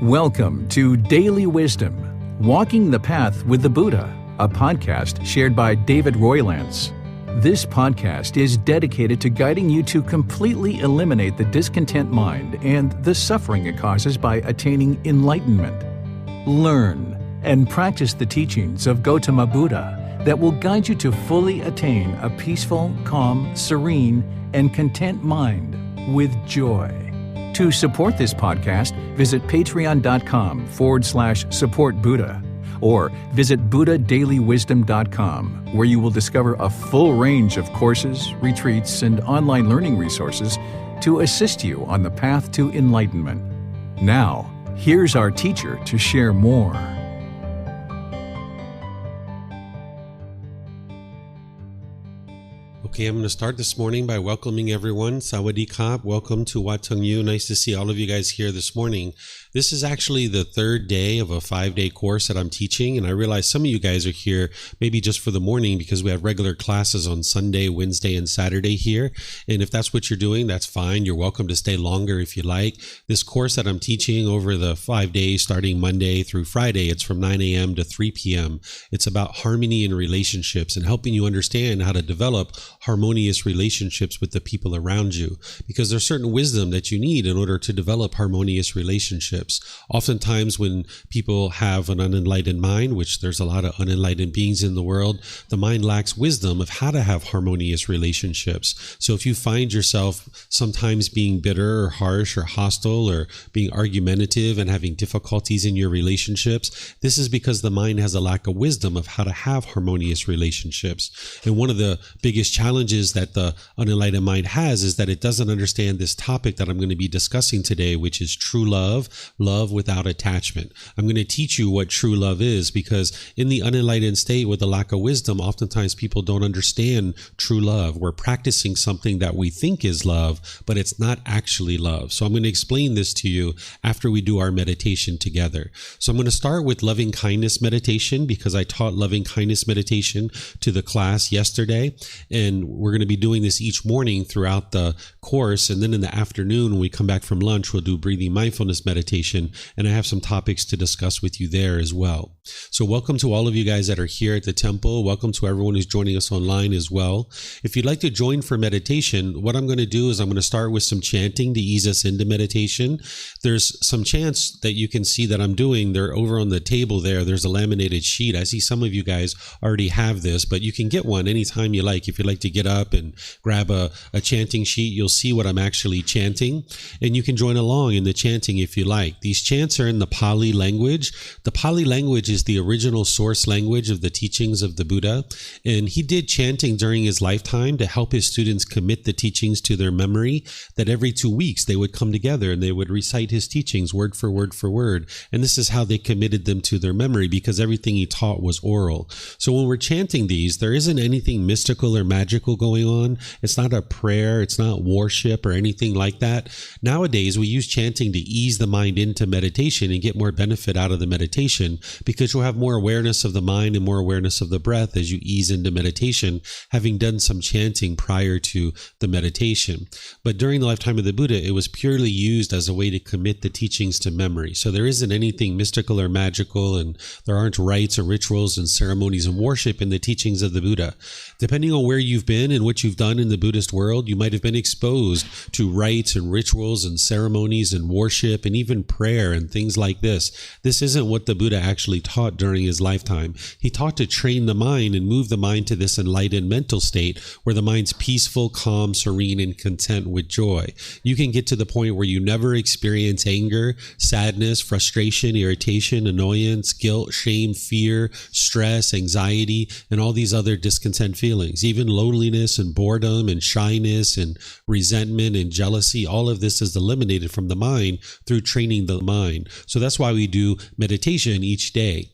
Welcome to Daily Wisdom, Walking the Path with the Buddha, a podcast shared by David Roylance. This podcast is dedicated to guiding you to completely eliminate the discontent mind and the suffering it causes by attaining enlightenment. Learn and practice the teachings of Gautama Buddha that will guide you to fully attain a peaceful, calm, serene, and content mind with joy. To support this podcast, visit patreon.com/supportbuddha or visit buddhadailywisdom.com, where you will discover a full range of courses, retreats, and online learning resources to assist you on the path to enlightenment. Now, here's our teacher to share more. Okay, I'm going to start this morning by welcoming everyone. Sawadee Kap, welcome to Wat Tung Yu. Nice to see all of you guys here this morning. This is actually the third day of a 5-day course that I'm teaching, and I realize some of you guys are here maybe just for the morning because we have regular classes on Sunday, Wednesday, and Saturday here. And if that's what you're doing, that's fine. You're welcome to stay longer if you like. This course that I'm teaching over the 5 days, starting Monday through Friday, it's from 9 a.m. to 3 p.m. It's about harmony in relationships and helping you understand how to develop harmonious relationships with the people around you, because there's certain wisdom that you need in order to develop harmonious relationships. Oftentimes when people have an unenlightened mind, which there's a lot of unenlightened beings in the world, the mind lacks wisdom of how to have harmonious relationships. So if you find yourself sometimes being bitter or harsh or hostile or being argumentative and having difficulties in your relationships, this is because the mind has a lack of wisdom of how to have harmonious relationships. And one of the biggest challenges that the unenlightened mind has is that it doesn't understand this topic that I'm going to be discussing today, which is true love, love without attachment. I'm going to teach you what true love is, because in the unenlightened state with a lack of wisdom, oftentimes people don't understand true love. We're practicing something that we think is love, but it's not actually love. So I'm going to explain this to you after we do our meditation together. So I'm going to start with loving kindness meditation, because I taught loving kindness meditation to the class yesterday. And we're going to be doing this each morning throughout the course. And then in the afternoon, when we come back from lunch, we'll do breathing mindfulness meditation. And I have some topics to discuss with you there as well. So welcome to all of you guys that are here at the temple. Welcome to everyone who's joining us online as well. If you'd like to join for meditation, what I'm going to do is I'm going to start with some chanting to ease us into meditation. There's some chants that you can see that I'm doing. They're over on the table there. There's a laminated sheet. I see some of you guys already have this, but you can get one anytime you like. If you'd like to get up and grab a chanting sheet, you'll see what I'm actually chanting, and you can join along in the chanting if you like. These chants are in the Pali language. The Pali language is the original source language of the teachings of the Buddha, and he did chanting during his lifetime to help his students commit the teachings to their memory, that every 2 weeks they would come together and they would recite his teachings word for word for word. And this is how they committed them to their memory, because everything he taught was oral. So when we're chanting these, there isn't anything mystical or magical going on. It's not a prayer. It's not worship or anything like that. Nowadays, we use chanting to ease the mind into meditation and get more benefit out of the meditation, because you'll have more awareness of the mind and more awareness of the breath as you ease into meditation, having done some chanting prior to the meditation. But during the lifetime of the Buddha, it was purely used as a way to commit the teachings to memory. So there isn't anything mystical or magical, and there aren't rites or rituals and ceremonies and worship in the teachings of the Buddha. Depending on where you've been and what you've done in the Buddhist world, you might have been exposed to rites and rituals and ceremonies and worship and even prayer and things like this. This isn't what the Buddha actually taught during his lifetime. He taught to train the mind and move the mind to this enlightened mental state where the mind's peaceful, calm, serene, and content with joy. You can get to the point where you never experience anger, sadness, frustration, irritation, annoyance, guilt, shame, fear, stress, anxiety, and all these other discontent feelings. Even loneliness and boredom and shyness and resentment and jealousy, all of this is eliminated from the mind through training the mind. So that's why we do meditation each day.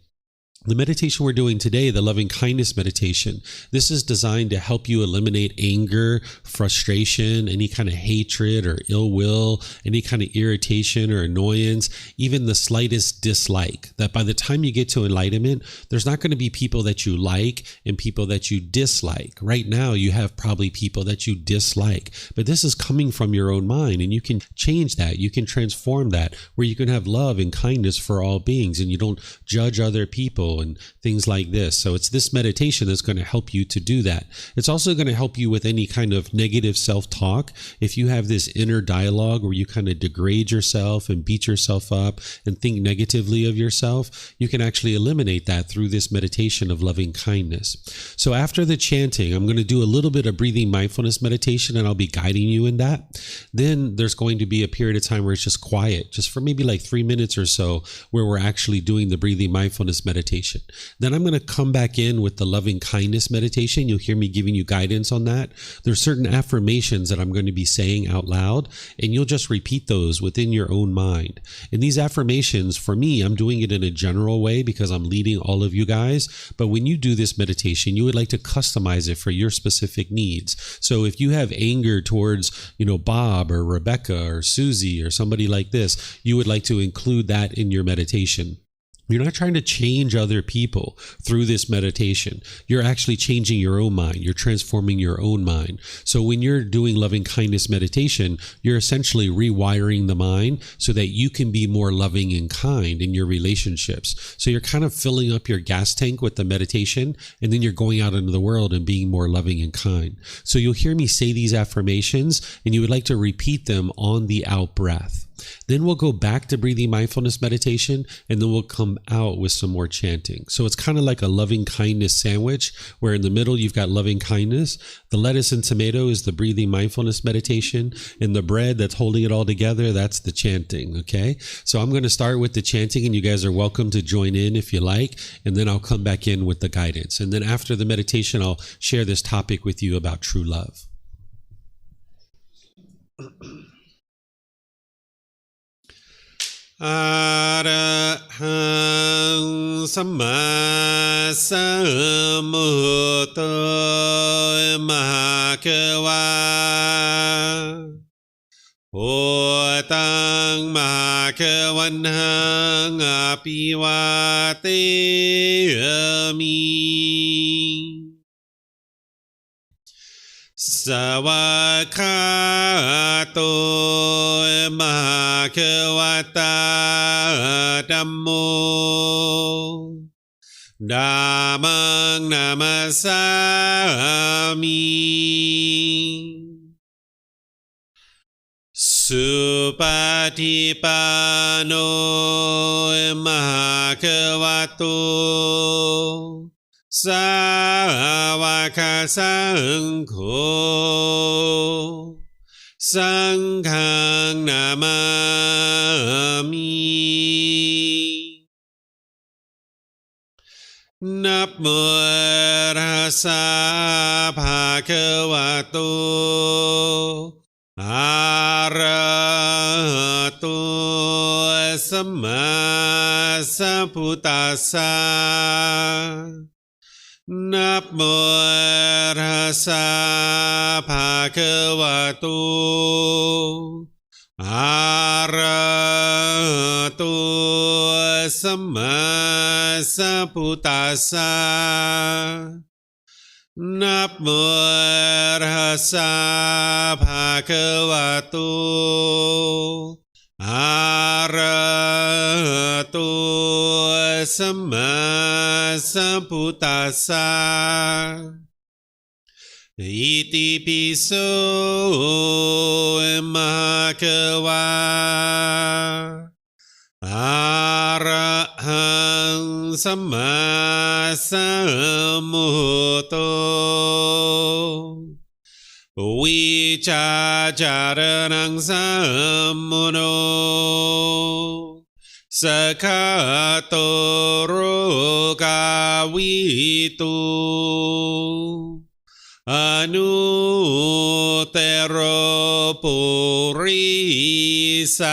The meditation we're doing today, the loving kindness meditation, this is designed to help you eliminate anger, frustration, any kind of hatred or ill will, any kind of irritation or annoyance, even the slightest dislike. That by the time you get to enlightenment, there's not going to be people that you like and people that you dislike. Right now, you have probably people that you dislike, but this is coming from your own mind, and you can change that. You can transform that, where you can have love and kindness for all beings, and you don't judge other people and things like this. So it's this meditation that's going to help you to do that. It's also going to help you with any kind of negative self-talk. If you have this inner dialogue where you kind of degrade yourself and beat yourself up and think negatively of yourself, you can actually eliminate that through this meditation of loving kindness. So after the chanting, I'm going to do a little bit of breathing mindfulness meditation, and I'll be guiding you in that. Then there's going to be a period of time where it's just quiet, just for maybe like 3 minutes or so, where we're actually doing the breathing mindfulness meditation. Then I'm going to come back in with the loving kindness meditation. You'll hear me giving you guidance on that. There's certain affirmations that I'm going to be saying out loud, and you'll just repeat those within your own mind. And these affirmations, for me, I'm doing it in a general way because I'm leading all of you guys. But when you do this meditation, you would like to customize it for your specific needs. So if you have anger towards, Bob or Rebecca or Susie or somebody like this, you would like to include that in your meditation. You're not trying to change other people through this meditation. You're actually changing your own mind. You're transforming your own mind. So when you're doing loving kindness meditation, you're essentially rewiring the mind so that you can be more loving and kind in your relationships. So you're kind of filling up your gas tank with the meditation, and then you're going out into the world and being more loving and kind. So you'll hear me say these affirmations, and you would like to repeat them on the out breath. Then we'll go back to breathing mindfulness meditation, and then we'll come out with some more chanting. So it's kind of like a loving kindness sandwich, where in the middle you've got loving kindness. The lettuce and tomato is the breathing mindfulness meditation, and the bread that's holding it all together, that's the chanting, okay? So I'm going to start with the chanting, and you guys are welcome to join in if you like, and then I'll come back in with the guidance. And then after the meditation, I'll share this topic with you about true love. Arahang Samma Sambuddho Mahakeva Bhutang Mahakavanhang Apivateyami Savakato Mahakavata Dhammo Dhammang Namasami Supatipano Mahakavato Savaka Sangho Sanghang Namami Namo Rasa Bhagavato Arahato Samma Sambuddhassa Namo Rasa Bhagavato Arahato Samma Sambuddhassa Namo Rasa Bhagavato Arahato Samma Sambuddhassa Iti piso Mahakeva Arahang Samma Sambuddho Vicacaranang Sammuno Sakatoro Kawitu Anutero Purisa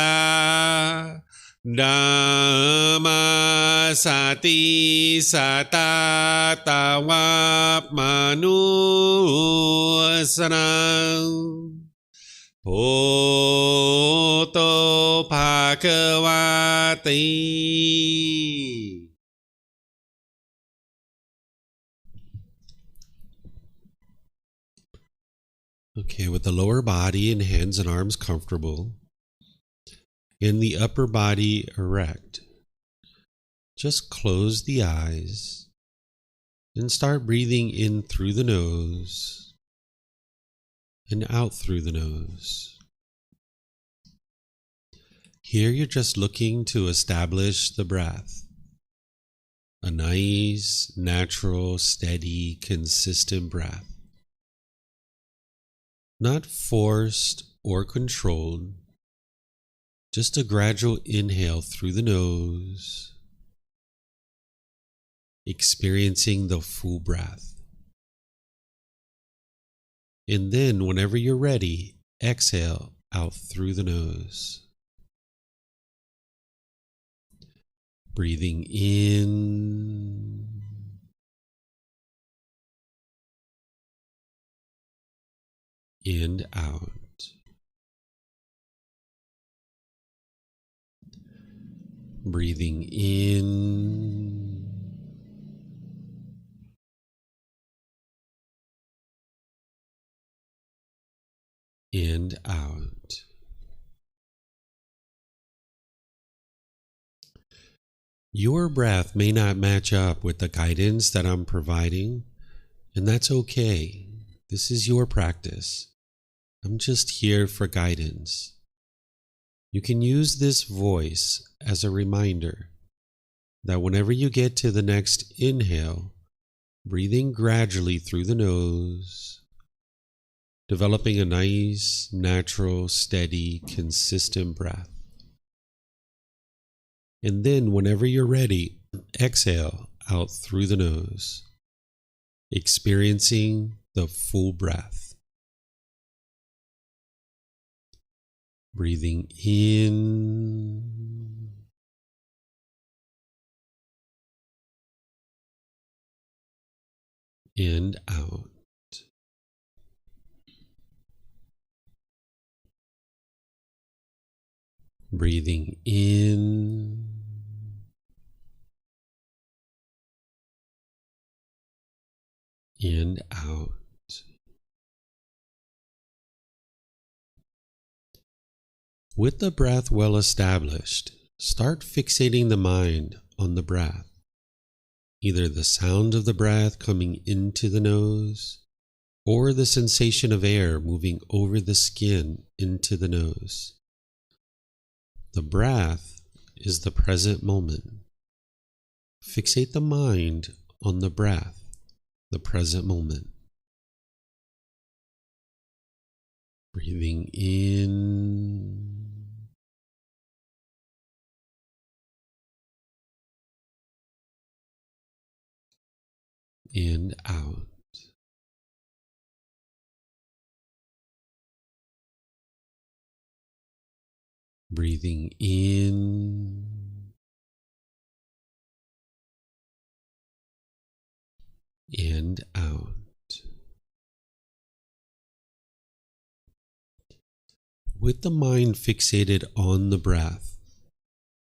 Dhamma สติสตาตาวะมนุสนังโพโตภาควาติ Okay, with the lower body and hands and arms comfortable, and the upper body erect, just close the eyes and start breathing in through the nose and out through the nose. Here you're just looking to establish the breath, a nice, natural, steady, consistent breath. Not forced or controlled, just a gradual inhale through the nose, experiencing the full breath. And then, whenever you're ready, exhale out through the nose. Breathing in and out. Breathing in and out. Your breath may not match up with the guidance that I'm providing, and that's okay. This is your practice. I'm just here for guidance. You can use this voice as a reminder that whenever you get to the next inhale, breathing gradually through the nose, developing a nice, natural, steady, consistent breath. And then whenever you're ready, exhale out through the nose, experiencing the full breath. Breathing in and out. Breathing in and out. With the breath well established, start fixating the mind on the breath, either the sound of the breath coming into the nose or the sensation of air moving over the skin into the nose. The breath is the present moment. Fixate the mind on the breath, the present moment. Breathing in and out. Breathing in and out. With the mind fixated on the breath,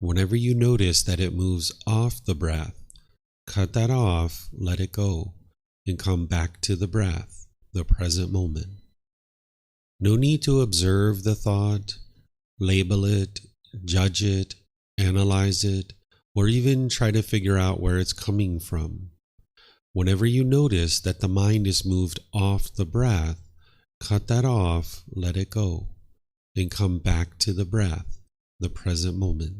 whenever you notice that it moves off the breath, cut that off, let it go, and come back to the breath, the present moment. No need to observe the thought, label it, judge it, analyze it, or even try to figure out where it's coming from. Whenever you notice that the mind is moved off the breath, cut that off, let it go, and come back to the breath, the present moment.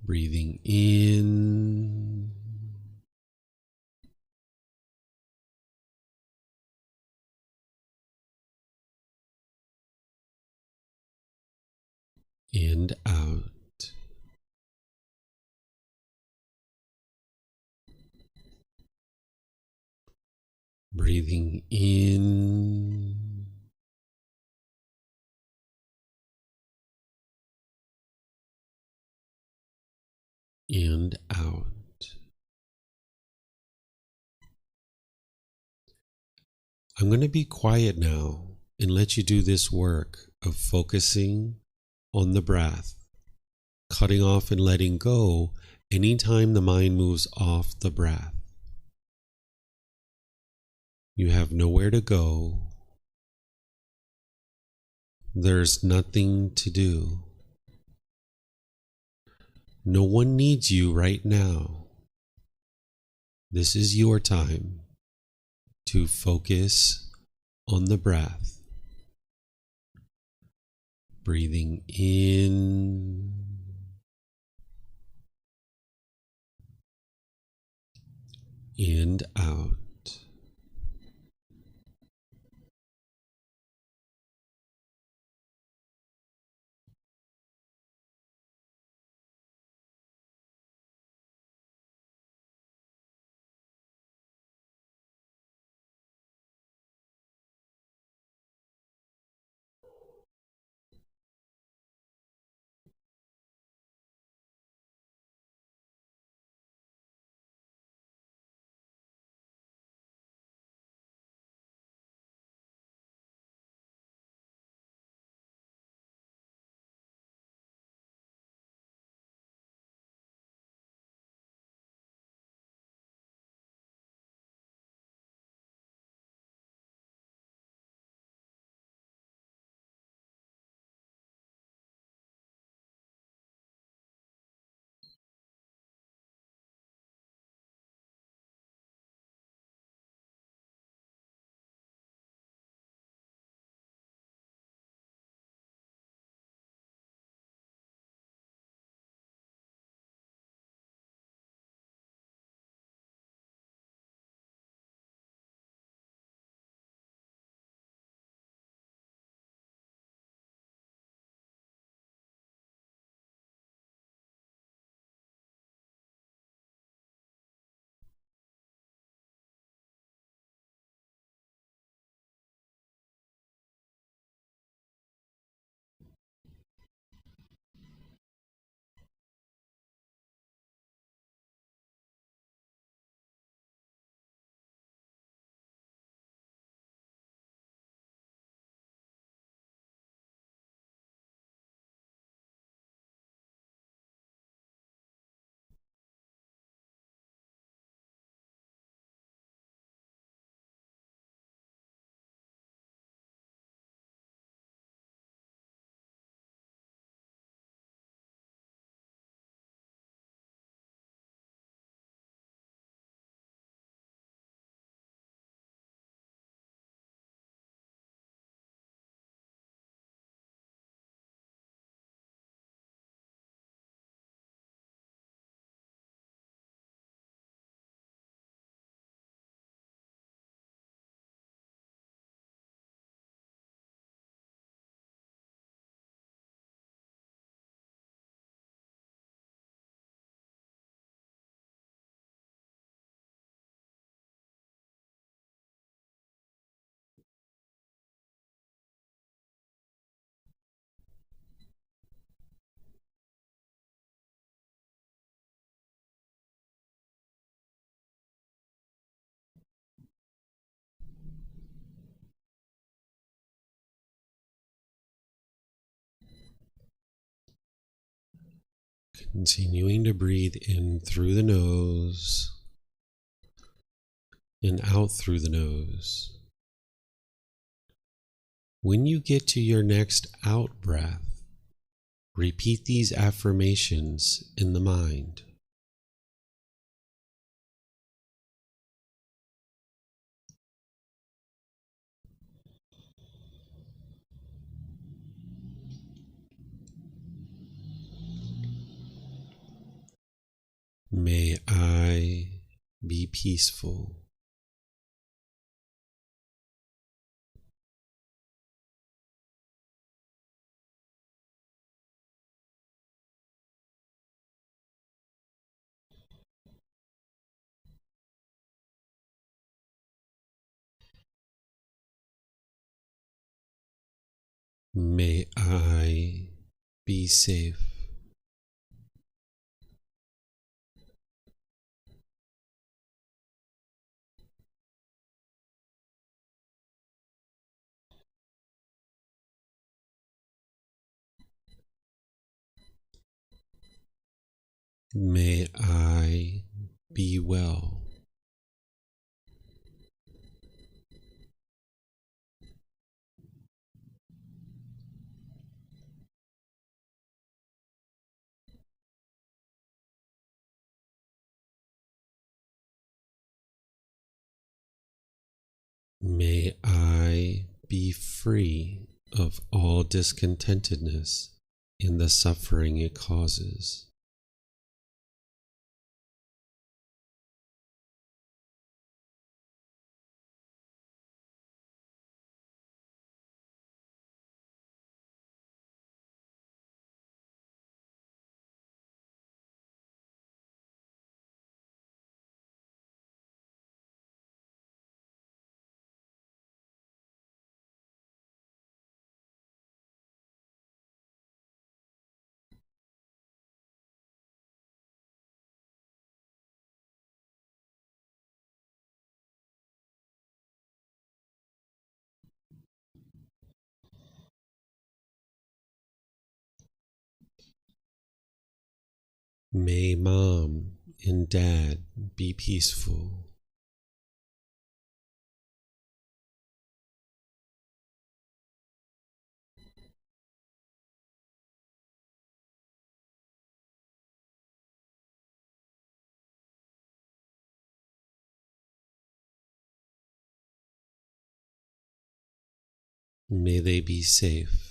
Breathing in and out. Breathing in and out. I'm going to be quiet now and let you do this work of focusing on the breath, cutting off and letting go anytime the mind moves off the breath. You have nowhere to go. There's nothing to do. No one needs you right now. This is your time to focus on the breath. Breathing in and out. Continuing to breathe in through the nose and out through the nose. When you get to your next out breath, repeat these affirmations in the mind. May I be peaceful. May I be safe. May I be well. May I be free of all discontentedness in the suffering it causes. May Mom and Dad be peaceful. May they be safe.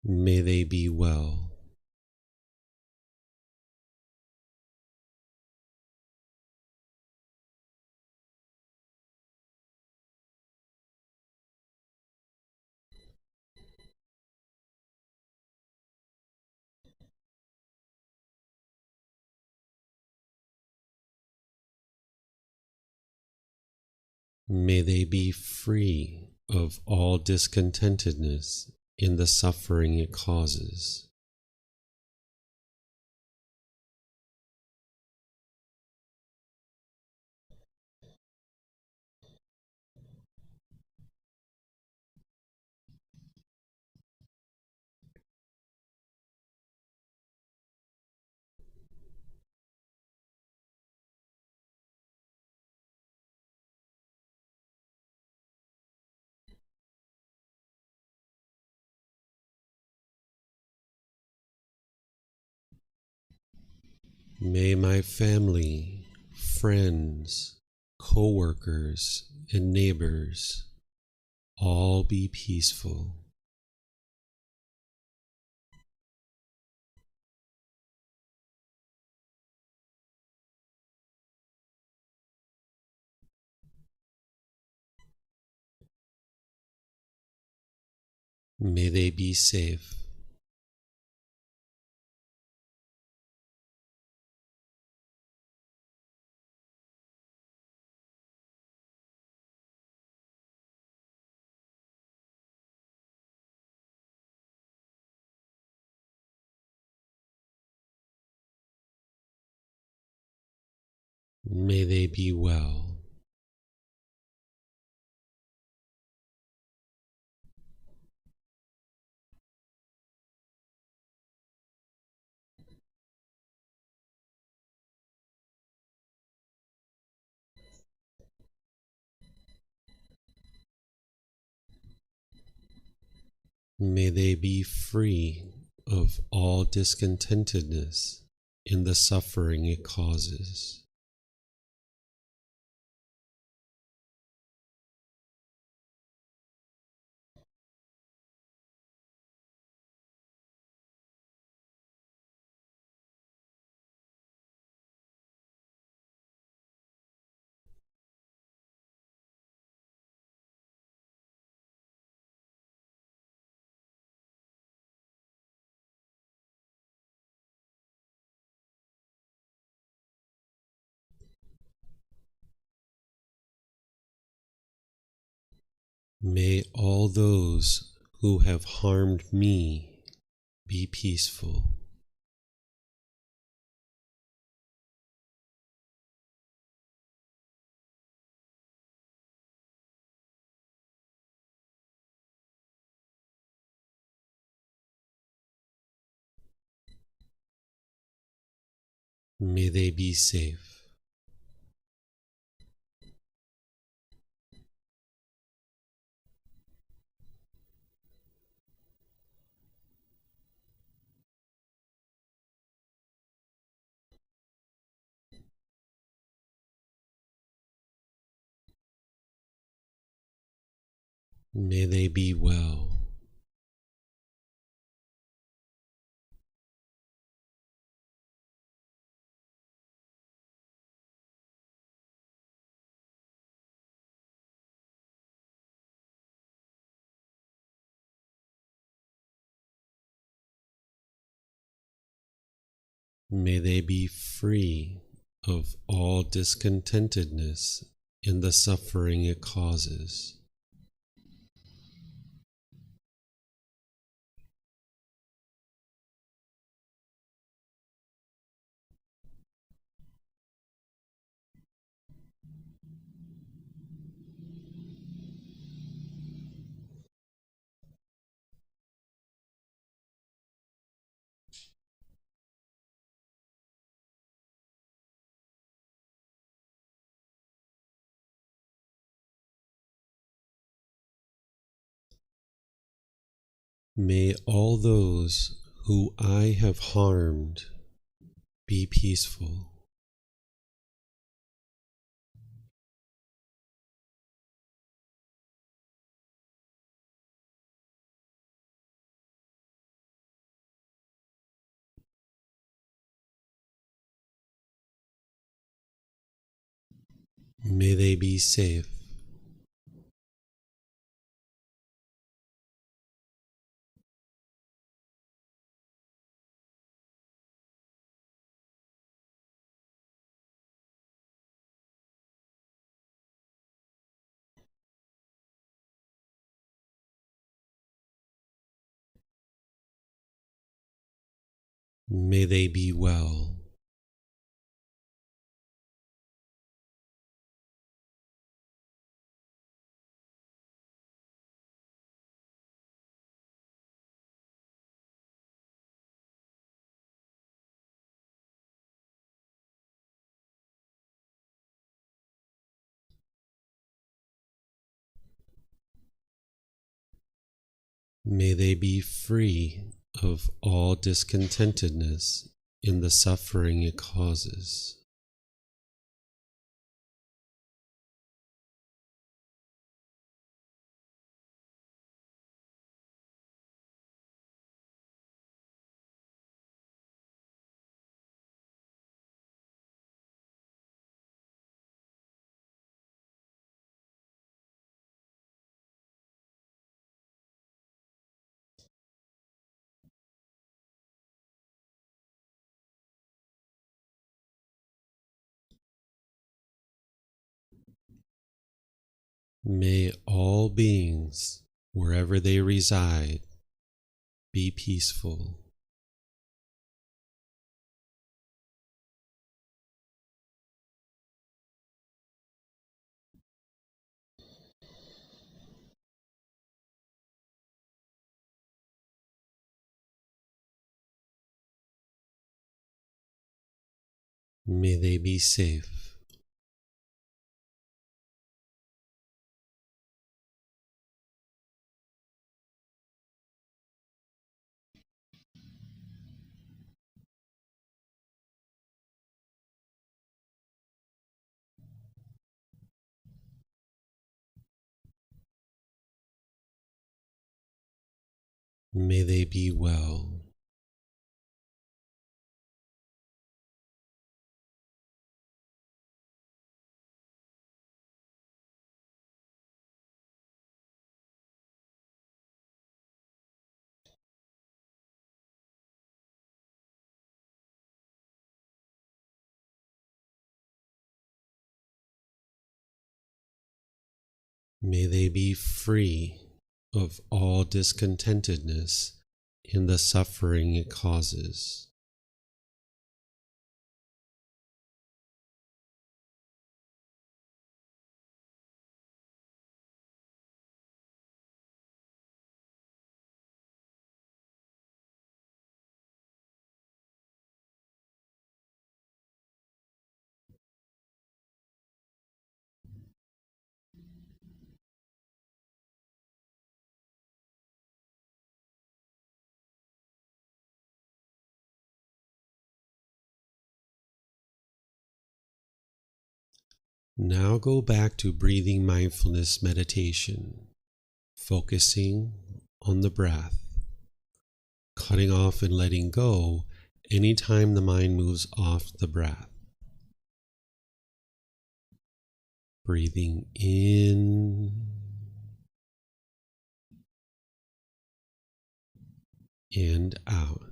May they be well. May they be free of all discontentedness in the suffering it causes. May my family, friends, co-workers, and neighbors all be peaceful. May they be safe. May they be well. May they be free of all discontentedness in the suffering it causes. May all those who have harmed me be peaceful. May they be safe. May they be well. May they be free of all discontentedness in the suffering it causes. May all those who I have harmed be peaceful. May they be safe. May they be well. May they be free of all discontentedness in the suffering it causes. May all beings, wherever they reside, be peaceful. May they be safe. May they be well. May they be free of all discontentedness and the suffering it causes. Now go back to breathing mindfulness meditation, focusing on the breath, cutting off and letting go anytime the mind moves off the breath. Breathing in and out.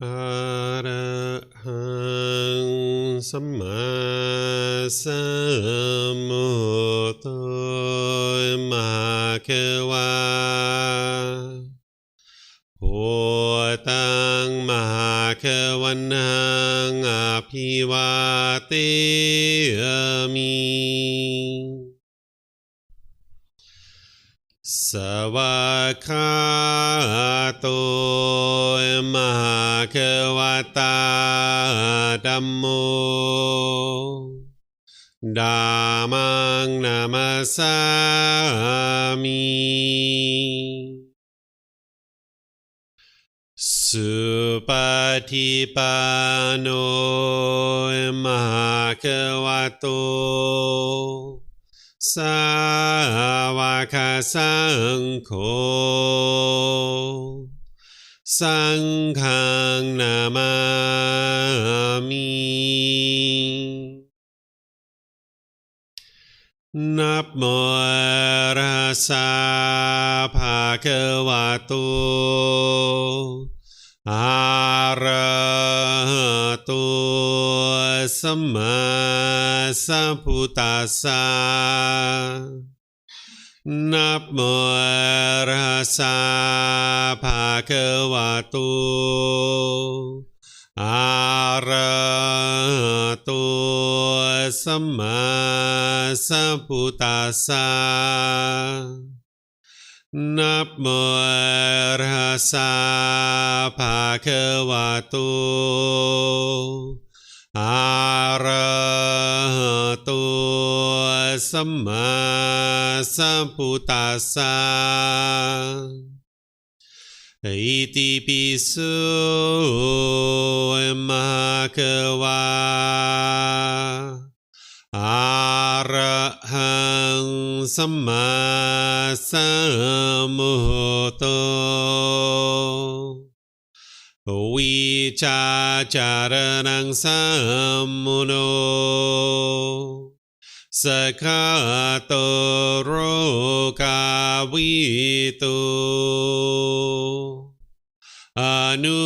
Arahang Samma Sambuddho Makewa ตังมหาควันนังอภิวาเทมิ สวากขาโตมหาควตาธัมโมธัมมังนามัสสามิสุปฏิปันโนมหาควโตสาวกสังโฆสังฆังนามามินับโมตัสสะภะคะวะโตอะระหะโตสัมมาสัมพุทธัสสะนับโมตัสสะภะคะวะโตอะระหะโตสัมมาสัมพุทธัสสะนับโมตัสสะภะคะวะโตอะระหะโตสัมมาสัมพุทธัสสะอิติปิโสมะคะวะอะระหังสัมมาสัมพุทโธวิชาจารนังสัมมุโนสกขาโตโรกาวิโตอนุ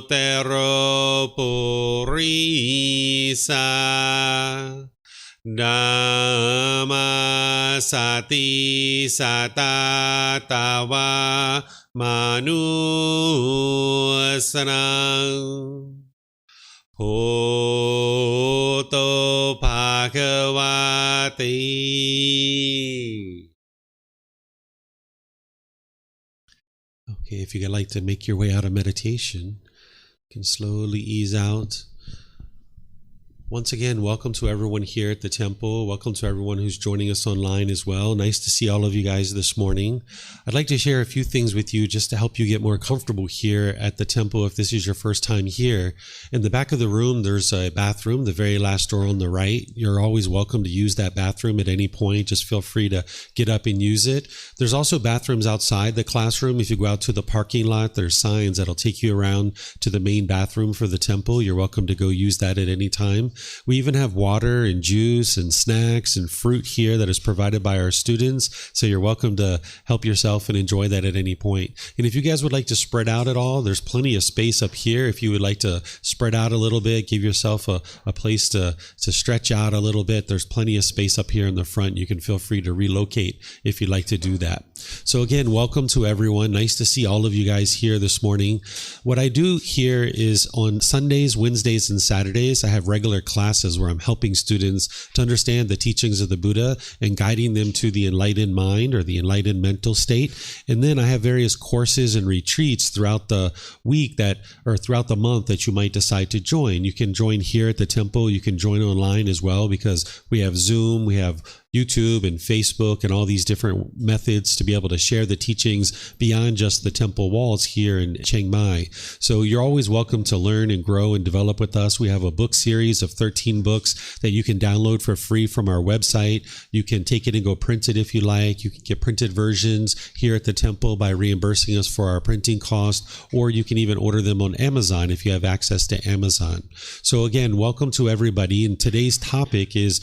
เตโรปุริสาธัมมาสติสัตตาตาวามนุสนังโหโตภะคะวะติ Okay, if you'd like to make your way out of meditation, you can slowly ease out. Once again, welcome to everyone here at the temple. Welcome to everyone who's joining us online as well. Nice to see all of you guys this morning. I'd like to share a few things with you just to help you get more comfortable here at the temple if this is your first time here. In the back of the room, there's a bathroom, the very last door on the right. You're always welcome to use that bathroom at any point. Just feel free to get up and use it. There's also bathrooms outside the classroom. If you go out to the parking lot, there's signs that'll take you around to the main bathroom for the temple. You're welcome to go use that at any time. We even have water and juice and snacks and fruit here that is provided by our students. So you're welcome to help yourself and enjoy that at any point. And if you guys would like to spread out at all, there's plenty of space up here. If you would like to spread out a little bit, give yourself a place to stretch out a little bit, there's plenty of space up here in the front. You can feel free to relocate if you'd like to do that. So again, welcome to everyone. Nice to see all of you guys here this morning. What I do here is on Sundays, Wednesdays, and Saturdays, I have regular classes where I'm helping students to understand the teachings of the Buddha and guiding them to the enlightened mind or the enlightened mental state. And then I have various courses and retreats throughout the week or throughout the month that you might decide to join. You can join here at the temple. You can join online as well because we have Zoom, we have YouTube and Facebook and all these different methods to be able to share the teachings beyond just the temple walls here in Chiang Mai. So you're always welcome to learn and grow and develop with us. We have a book series of 13 books that you can download for free from our website. You can take it and go print it if you like. You can get printed versions here at the temple by reimbursing us for our printing cost, or you can even order them on Amazon if you have access to Amazon. So again, welcome to everybody. And today's topic is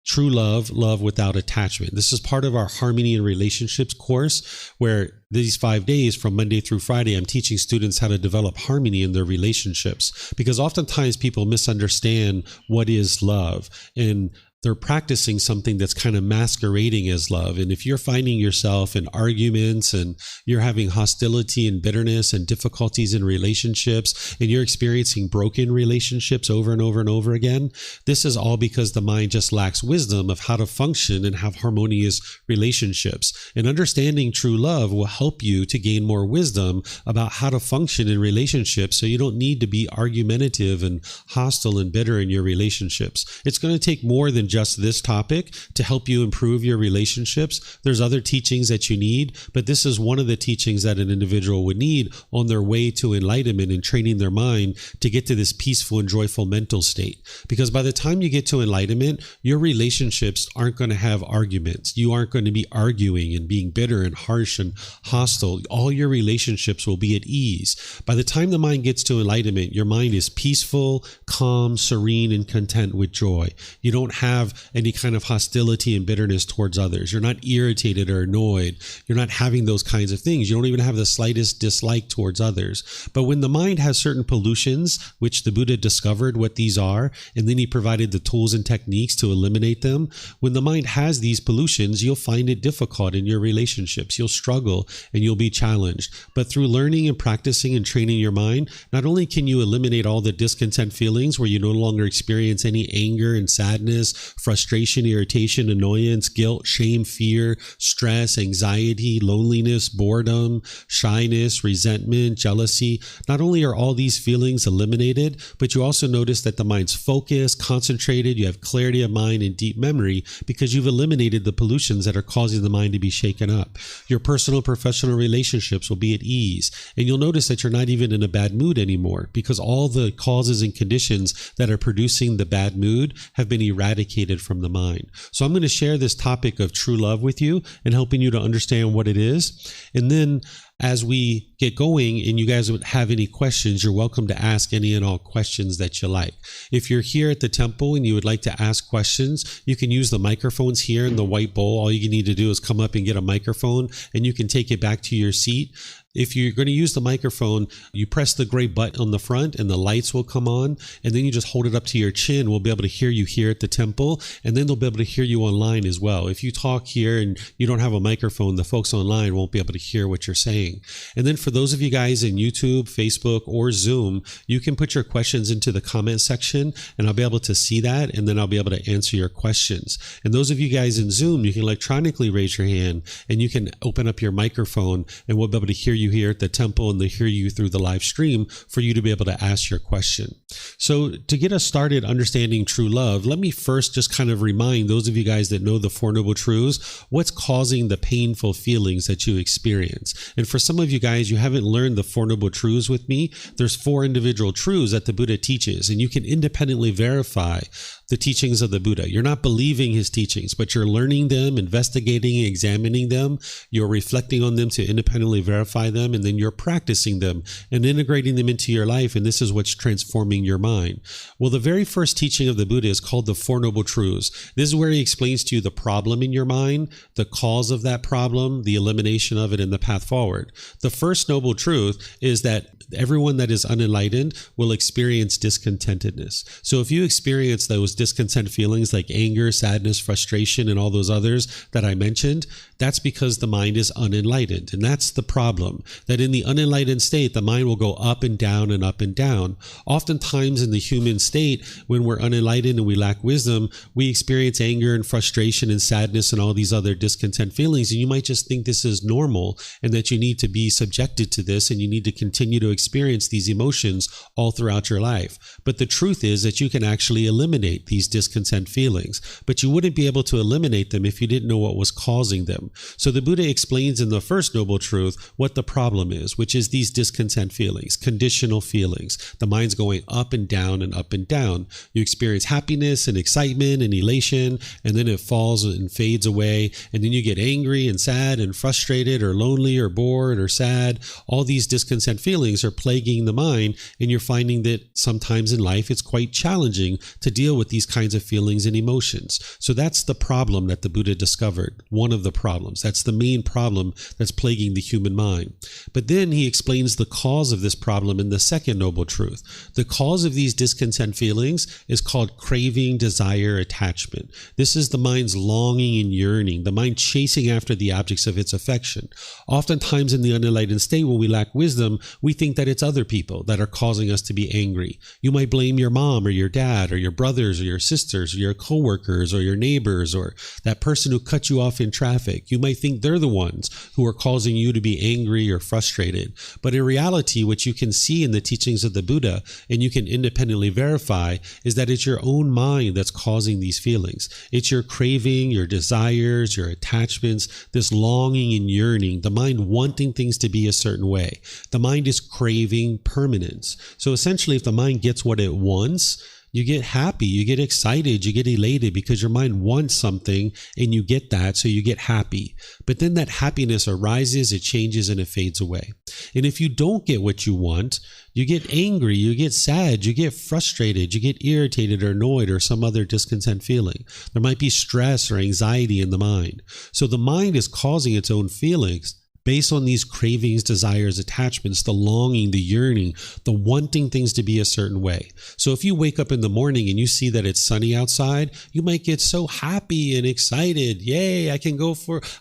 true love, love without attachment. This is part of our Harmony and Relationships course, where these 5 days from Monday through Friday, I'm teaching students how to develop harmony in their relationships, because oftentimes people misunderstand what is love. And they're practicing something that's kind of masquerading as love. And if you're finding yourself in arguments and you're having hostility and bitterness and difficulties in relationships, and you're experiencing broken relationships over and over and over again, this is all because the mind just lacks wisdom of how to function and have harmonious relationships. And understanding true love will help you to gain more wisdom about how to function in relationships, so you don't need to be argumentative and hostile and bitter in your relationships. It's going to take more than just this topic to help you improve your relationships. There's other teachings that you need, but this is one of the teachings that an individual would need on their way to enlightenment and training their mind to get to this peaceful and joyful mental state. Because by the time you get to enlightenment, your relationships aren't going to have arguments. You aren't going to be arguing and being bitter and harsh and hostile. All your relationships will be at ease. By the time the mind gets to enlightenment, your mind is peaceful, calm, serene, and content with joy. You don't have any kind of hostility and bitterness towards others. You're not irritated or annoyed. You're not having those kinds of things. You don't even have the slightest dislike towards others. But when the mind has certain pollutions, which the Buddha discovered what these are, and then he provided the tools and techniques to eliminate them, when the mind has these pollutions, you'll find it difficult in your relationships. You'll struggle and you'll be challenged. But through learning and practicing and training your mind, not only can you eliminate all the discontent feelings where you no longer experience any anger and sadness, frustration, irritation, annoyance, guilt, shame, fear, stress, anxiety, loneliness, boredom, shyness, resentment, jealousy. Not only are all these feelings eliminated, but you also notice that the mind's focused, concentrated, you have clarity of mind and deep memory because you've eliminated the pollutions that are causing the mind to be shaken up. Your personal, professional relationships will be at ease, and you'll notice that you're not even in a bad mood anymore because all the causes and conditions that are producing the bad mood have been eradicated from the mind. So I'm going to share this topic of true love with you and helping you to understand what it is. And then as we get going and you guys would have any questions, you're welcome to ask any and all questions that you like. If you're here at the temple and you would like to ask questions, you can use the microphones here in the white bowl. All you need to do is come up and get a microphone and you can take it back to your seat. If you're going to use the microphone, you press the gray button on the front and the lights will come on, and then you just hold it up to your chin. We'll be able to hear you here at the temple, and then they'll be able to hear you online as well. If you talk here and you don't have a microphone, the folks online won't be able to hear what you're saying. And then for those of you guys in YouTube, Facebook, or Zoom, you can put your questions into the comment section, and I'll be able to see that, and then I'll be able to answer your questions. And those of you guys in Zoom, you can electronically raise your hand, and you can open up your microphone, and we'll be able to hear you here at the temple and they hear you through the live stream for you to be able to ask your question. So to get us started understanding true love, let me first just kind of remind those of you guys that know the Four Noble Truths, what's causing the painful feelings that you experience. And for some of you guys, you haven't learned the Four Noble Truths with me. There's 4 individual truths that the Buddha teaches, and you can independently verify the teachings of the Buddha. You're not believing his teachings, but you're learning them, investigating, examining them. You're reflecting on them to independently verify them, and then you're practicing them and integrating them into your life, and this is what's transforming your mind. Well, the very first teaching of the Buddha is called the Four Noble Truths. This is where he explains to you the problem in your mind, the cause of that problem, the elimination of it, and the path forward. The first noble truth is that everyone that is unenlightened will experience discontentedness. So if you experience those discontent feelings like anger, sadness, frustration, and all those others that I mentioned, that's because the mind is unenlightened. And that's the problem, that in the unenlightened state, the mind will go up and down and up and down. Oftentimes in the human state, when we're unenlightened and we lack wisdom, we experience anger and frustration and sadness and all these other discontent feelings. And you might just think this is normal and that you need to be subjected to this and you need to continue to experience these emotions all throughout your life. But the truth is that you can actually eliminate these discontent feelings, but you wouldn't be able to eliminate them if you didn't know what was causing them. So the Buddha explains in the first noble truth what the problem is, which is these discontent feelings, conditional feelings. The mind's going up and down and up and down. You experience happiness and excitement and elation, and then it falls and fades away, and then you get angry and sad and frustrated or lonely or bored or sad. All these discontent feelings are plaguing the mind, and you're finding that sometimes in life it's quite challenging to deal with these these kinds of feelings and emotions. So that's the problem that the Buddha discovered. One of the problems. That's the main problem that's plaguing the human mind. But then he explains the cause of this problem in the second noble truth. The cause of these discontent feelings is called craving, desire, attachment. This is the mind's longing and yearning, the mind chasing after the objects of its affection. Oftentimes in the unenlightened state, when we lack wisdom, we think that it's other people that are causing us to be angry. You might blame your mom or your dad or your brothers or your sisters or your coworkers or your neighbors or that person who cut you off in traffic. You might think they're the ones who are causing you to be angry or frustrated. But in reality, what you can see in the teachings of the Buddha, and you can independently verify, is that it's your own mind that's causing these feelings. It's your craving, your desires, your attachments, this longing and yearning, the mind wanting things to be a certain way. The mind is craving permanence. So essentially, if the mind gets what it wants, you get happy, you get excited, you get elated because your mind wants something and you get that, so you get happy. But then that happiness arises, it changes, and it fades away. And if you don't get what you want, you get angry, you get sad, you get frustrated, you get irritated or annoyed or some other discontent feeling. There might be stress or anxiety in the mind. So the mind is causing its own feelings based on these cravings, desires, attachments, the longing, the yearning, the wanting things to be a certain way. So if you wake up in the morning and you see that it's sunny outside, you might get so happy and excited. Yay, I can go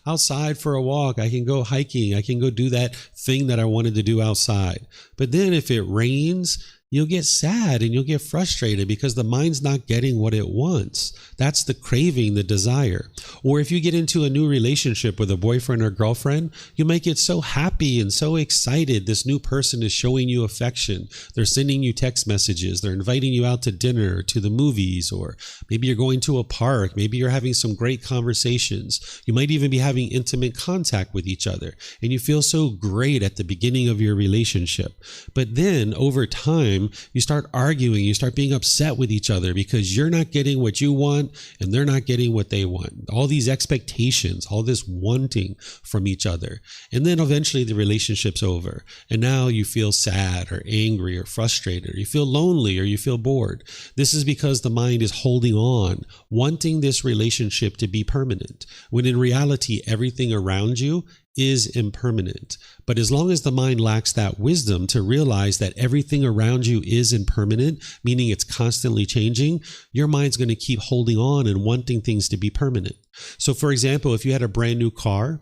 outside for a walk. I can go hiking. I can go do that thing that I wanted to do outside. But then if it rains, you'll get sad and you'll get frustrated because the mind's not getting what it wants. That's the craving, the desire. Or if you get into a new relationship with a boyfriend or girlfriend, you might get so happy and so excited. This new person is showing you affection. They're sending you text messages. They're inviting you out to dinner or to the movies, or maybe you're going to a park. Maybe you're having some great conversations. You might even be having intimate contact with each other. And you feel so great at the beginning of your relationship. But then over time, you start arguing, you start being upset with each other because you're not getting what you want and they're not getting what they want. All these expectations, all this wanting from each other. And then eventually the relationship's over. And now you feel sad or angry or frustrated, or you feel lonely or you feel bored. This is because the mind is holding on, wanting this relationship to be permanent, when in reality, everything around you is impermanent. But as long as the mind lacks that wisdom to realize that everything around you is impermanent, meaning it's constantly changing, your mind's going to keep holding on and wanting things to be permanent. So for example, if you had a brand new car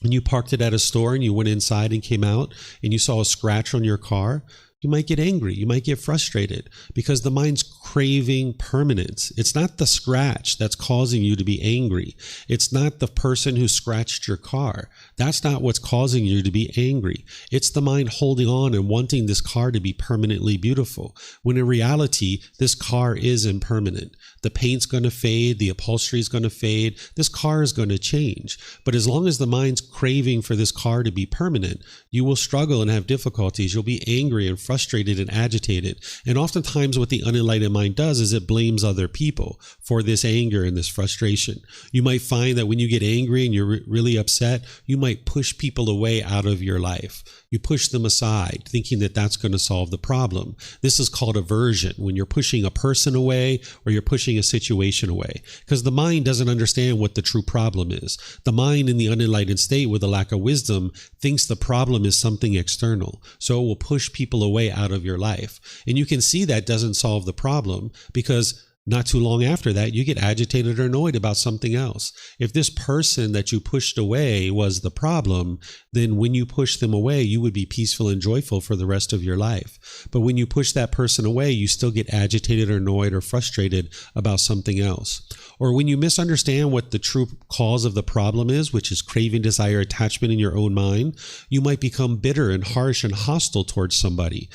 and you parked it at a store and you went inside and came out and you saw a scratch on your car, you might get angry, you might get frustrated because the mind's craving permanence. It's not the scratch that's causing you to be angry. It's not the person who scratched your car. That's not what's causing you to be angry. It's the mind holding on and wanting this car to be permanently beautiful, when in reality, this car is impermanent. The paint's going to fade, the upholstery is going to fade, this car is going to change. But as long as the mind's craving for this car to be permanent, you will struggle and have difficulties. You'll be angry and frustrated and agitated. And oftentimes what the unenlightened mind does is it blames other people for this anger and this frustration. You might find that when you get angry and you're really upset, you might push people away out of your life. You push them aside, thinking that that's going to solve the problem. This is called aversion, when you're pushing a person away or you're pushing a situation away, because the mind doesn't understand what the true problem is. The mind in the unenlightened state with a lack of wisdom thinks the problem is something external. So it will push people away out of your life. And you can see that doesn't solve the problem, because not too long after that, you get agitated or annoyed about something else. If this person that you pushed away was the problem, then when you push them away, you would be peaceful and joyful for the rest of your life. But when you push that person away, you still get agitated or annoyed or frustrated about something else. Or when you misunderstand what the true cause of the problem is, which is craving, desire, attachment in your own mind, you might become bitter and harsh and hostile towards somebody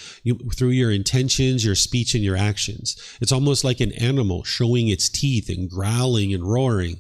through your intentions, your speech, and your actions. It's almost like an animal showing its teeth and growling and roaring,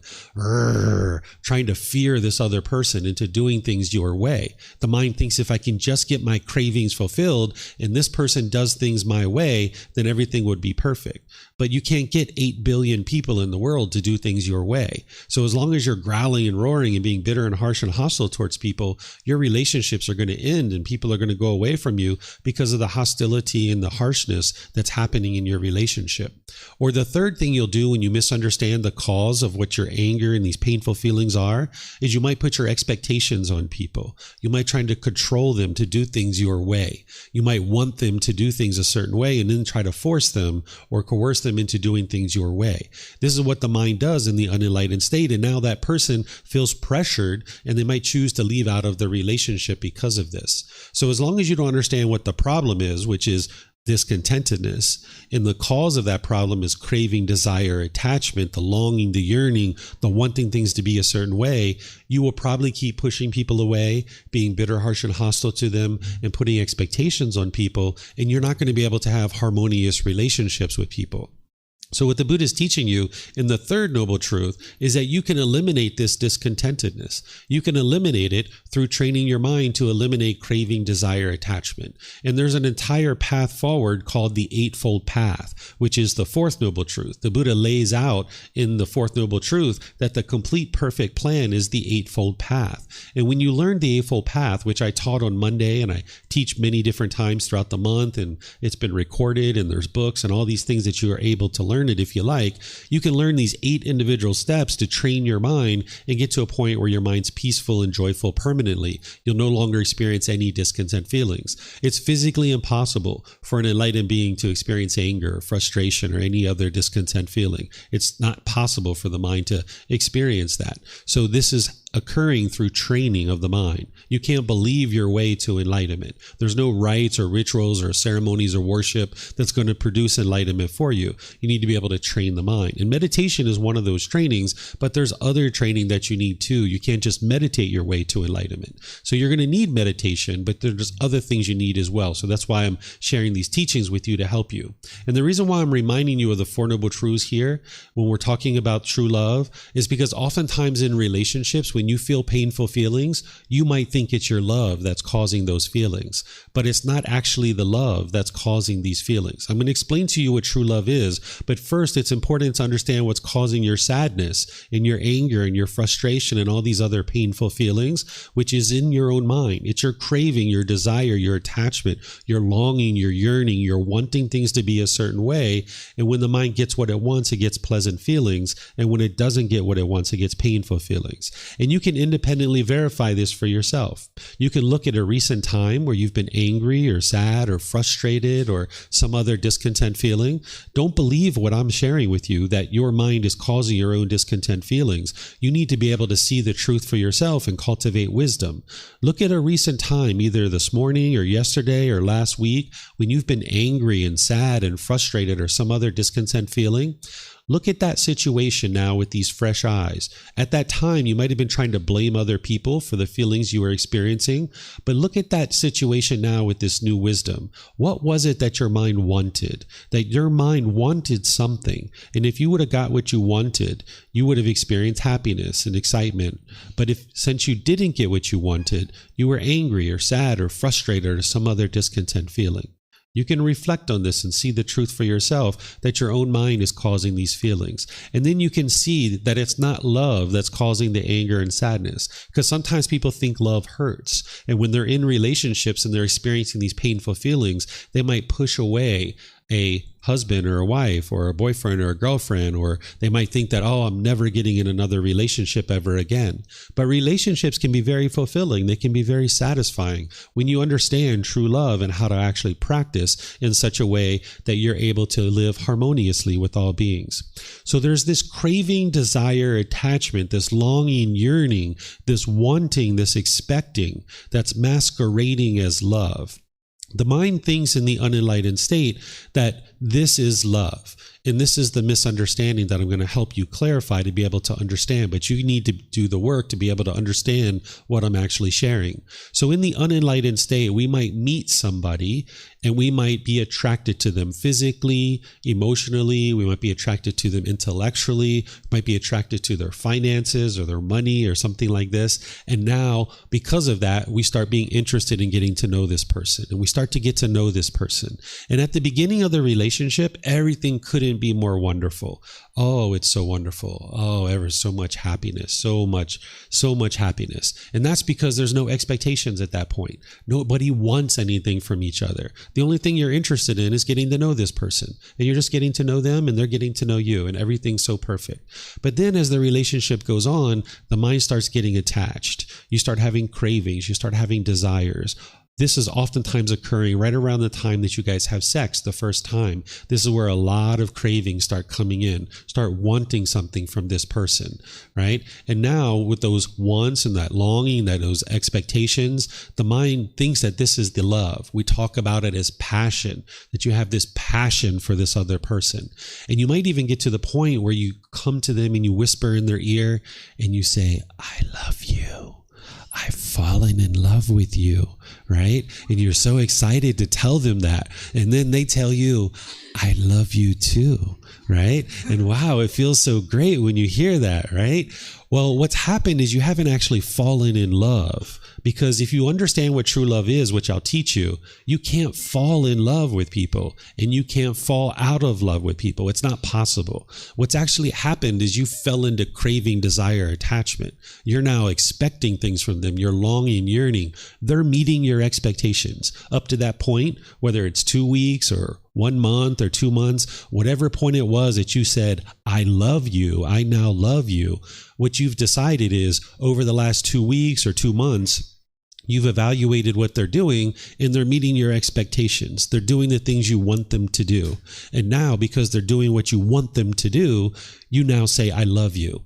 trying to fear this other person into doing things your way. The mind thinks, if I can just get my cravings fulfilled and this person does things my way, then everything would be perfect. but you can't get 8 billion people in the world to do things your way. So as long as you're growling and roaring and being bitter and harsh and hostile towards people, your relationships are going to end and people are going to go away from you because of the hostility and the harshness that's happening in your relationship. Or the third thing you'll do when you misunderstand the cause of what your anger and these painful feelings are is you might put your expectations on people. You might try to control them to do things your way. You might want them to do things a certain way and then try to force them or coerce them into doing things your way. This is what the mind does in the unenlightened state. And now that person feels pressured and they might choose to leave out of the relationship because of this. So as long as you don't understand what the problem is, which is discontentedness, and the cause of that problem is craving, desire, attachment, the longing, the yearning, the wanting things to be a certain way, you will probably keep pushing people away, being bitter, harsh, and hostile to them, and putting expectations on people, and you're not going to be able to have harmonious relationships with people. So what the Buddha is teaching you in the third noble truth is that you can eliminate this discontentedness. You can eliminate it through training your mind to eliminate craving, desire, attachment. And there's an entire path forward called the Eightfold Path, which is the fourth noble truth. The Buddha lays out in the fourth noble truth that the complete perfect plan is the Eightfold Path. And when you learn the Eightfold Path, which I taught on Monday and I teach many different times throughout the month, and it's been recorded and there's books and all these things that you are able to learn it if you like, you can learn these 8 individual steps to train your mind and get to a point where your mind's peaceful and joyful permanently. You'll no longer experience any discontent feelings. It's physically impossible for an enlightened being to experience anger, or frustration, or any other discontent feeling. It's not possible for the mind to experience that. So this is occurring through training of the mind. You can't believe your way to enlightenment. There's no rites or rituals or ceremonies or worship that's going to produce enlightenment for you. You need to be able to train the mind. And meditation is one of those trainings, but there's other training that you need too. You can't just meditate your way to enlightenment. So you're going to need meditation, but there's other things you need as well. So that's why I'm sharing these teachings with you to help you. And the reason why I'm reminding you of the Four Noble Truths here when we're talking about true love is because oftentimes in relationships, when you feel painful feelings, you might think it's your love that's causing those feelings, but it's not actually the love that's causing these feelings. I'm going to explain to you what true love is, but first it's important to understand what's causing your sadness and your anger and your frustration and all these other painful feelings, which is in your own mind. It's your craving, your desire, your attachment, your longing, your yearning, your wanting things to be a certain way. And when the mind gets what it wants, it gets pleasant feelings. And when it doesn't get what it wants, it gets painful feelings. And you can independently verify this for yourself. You can look at a recent time where you've been angry or sad or frustrated or some other discontent feeling. Don't believe what I'm sharing with you, that your mind is causing your own discontent feelings. You need to be able to see the truth for yourself and cultivate wisdom. Look at a recent time, either this morning or yesterday or last week, when you've been angry and sad and frustrated or some other discontent feeling. Look at that situation now with these fresh eyes. At that time, you might have been trying to blame other people for the feelings you were experiencing, but look at that situation now with this new wisdom. What was it that your mind wanted? That your mind wanted something, and if you would have got what you wanted, you would have experienced happiness and excitement. But since you didn't get what you wanted, you were angry or sad or frustrated or some other discontent feeling. You can reflect on this and see the truth for yourself, that your own mind is causing these feelings. And then you can see that it's not love that's causing the anger and sadness. Because sometimes people think love hurts. And when they're in relationships and they're experiencing these painful feelings, they might push away a husband or a wife or a boyfriend or a girlfriend, or they might think that, oh, I'm never getting in another relationship ever again. But relationships can be very fulfilling. They can be very satisfying when you understand true love and how to actually practice in such a way that you're able to live harmoniously with all beings. So there's this craving, desire, attachment, this longing, yearning, this wanting, this expecting that's masquerading as love. The mind thinks in the unenlightened state that this is love. And this is the misunderstanding that I'm going to help you clarify to be able to understand. But you need to do the work to be able to understand what I'm actually sharing. So in the unenlightened state, we might meet somebody and we might be attracted to them physically, emotionally. We might be attracted to them intellectually, might be attracted to their finances or their money or something like this. And now, because of that, we start being interested in getting to know this person. And we start start to get to know this person. And at the beginning of the relationship, everything couldn't be more wonderful. Oh, it's so wonderful. Oh, ever so much happiness, so much happiness. And that's because there's no expectations at that point. Nobody wants anything from each other. The only thing you're interested in is getting to know this person. And you're just getting to know them and they're getting to know you, and everything's so perfect. But then as the relationship goes on, the mind starts getting attached. You start having cravings. You start having desires. This is oftentimes occurring right around the time that you guys have sex the first time. This is where a lot of cravings start coming in, start wanting something from this person, right? And now with those wants and that longing, those expectations, the mind thinks that this is the love. We talk about it as passion, that you have this passion for this other person. And you might even get to the point where you come to them and you whisper in their ear and you say, I love you. I've fallen in love with you, right? And you're so excited to tell them that. And then they tell you, I love you too, right? And wow, it feels so great when you hear that, right? Well, what's happened is you haven't actually fallen in love, because if you understand what true love is, which I'll teach you, you can't fall in love with people and you can't fall out of love with people. It's not possible. What's actually happened is you fell into craving, desire, attachment. You're now expecting things from them. You're longing, yearning. They're meeting your expectations. Up to that point, whether it's 2 weeks or 1 month or 2 months, whatever point it was that you said, I love you, I now love you, what you've decided is over the last 2 weeks or 2 months, you've evaluated what they're doing and they're meeting your expectations. They're doing the things you want them to do. And now, because they're doing what you want them to do, you now say, I love you.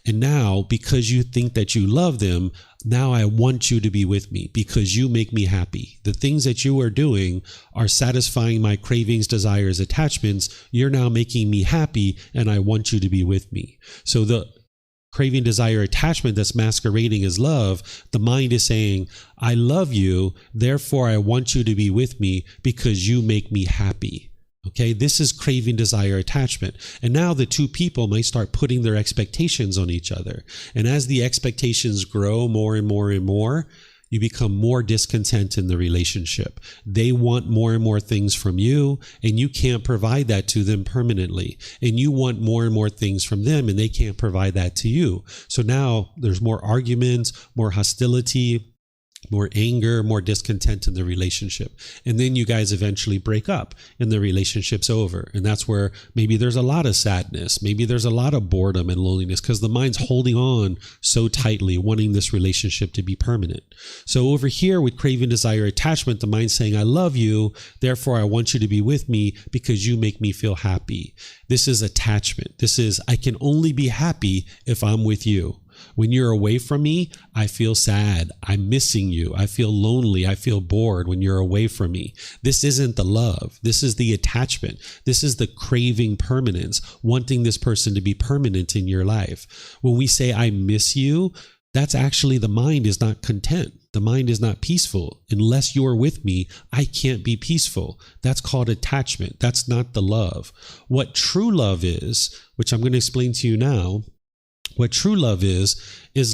And now, because you think that you love them, now I want you to be with me because you make me happy. The things that you are doing are satisfying my cravings, desires, attachments. You're now making me happy and I want you to be with me. So the craving, desire, attachment that's masquerading as love, the mind is saying, I love you, therefore I want you to be with me because you make me happy. Okay, this is craving, desire, attachment. And now the two people might start putting their expectations on each other. And as the expectations grow more and more and more, you become more discontent in the relationship. They want more and more things from you, and you can't provide that to them permanently. And you want more and more things from them, and they can't provide that to you. So now there's more arguments, more hostility, more anger, more discontent in the relationship. And then you guys eventually break up and the relationship's over. And that's where maybe there's a lot of sadness. Maybe there's a lot of boredom and loneliness because the mind's holding on so tightly, wanting this relationship to be permanent. So over here with craving, desire, attachment, the mind's saying, I love you, therefore I want you to be with me because you make me feel happy. This is attachment. This is, I can only be happy if I'm with you. When you're away from me, I feel sad. I'm missing you. I feel lonely. I feel bored when you're away from me. This isn't the love. This is the attachment. This is the craving permanence, wanting this person to be permanent in your life. When we say, I miss you, that's actually the mind is not content. The mind is not peaceful. Unless you're with me, I can't be peaceful. That's called attachment. That's not the love. What true love is, which I'm going to explain to you now, what true love is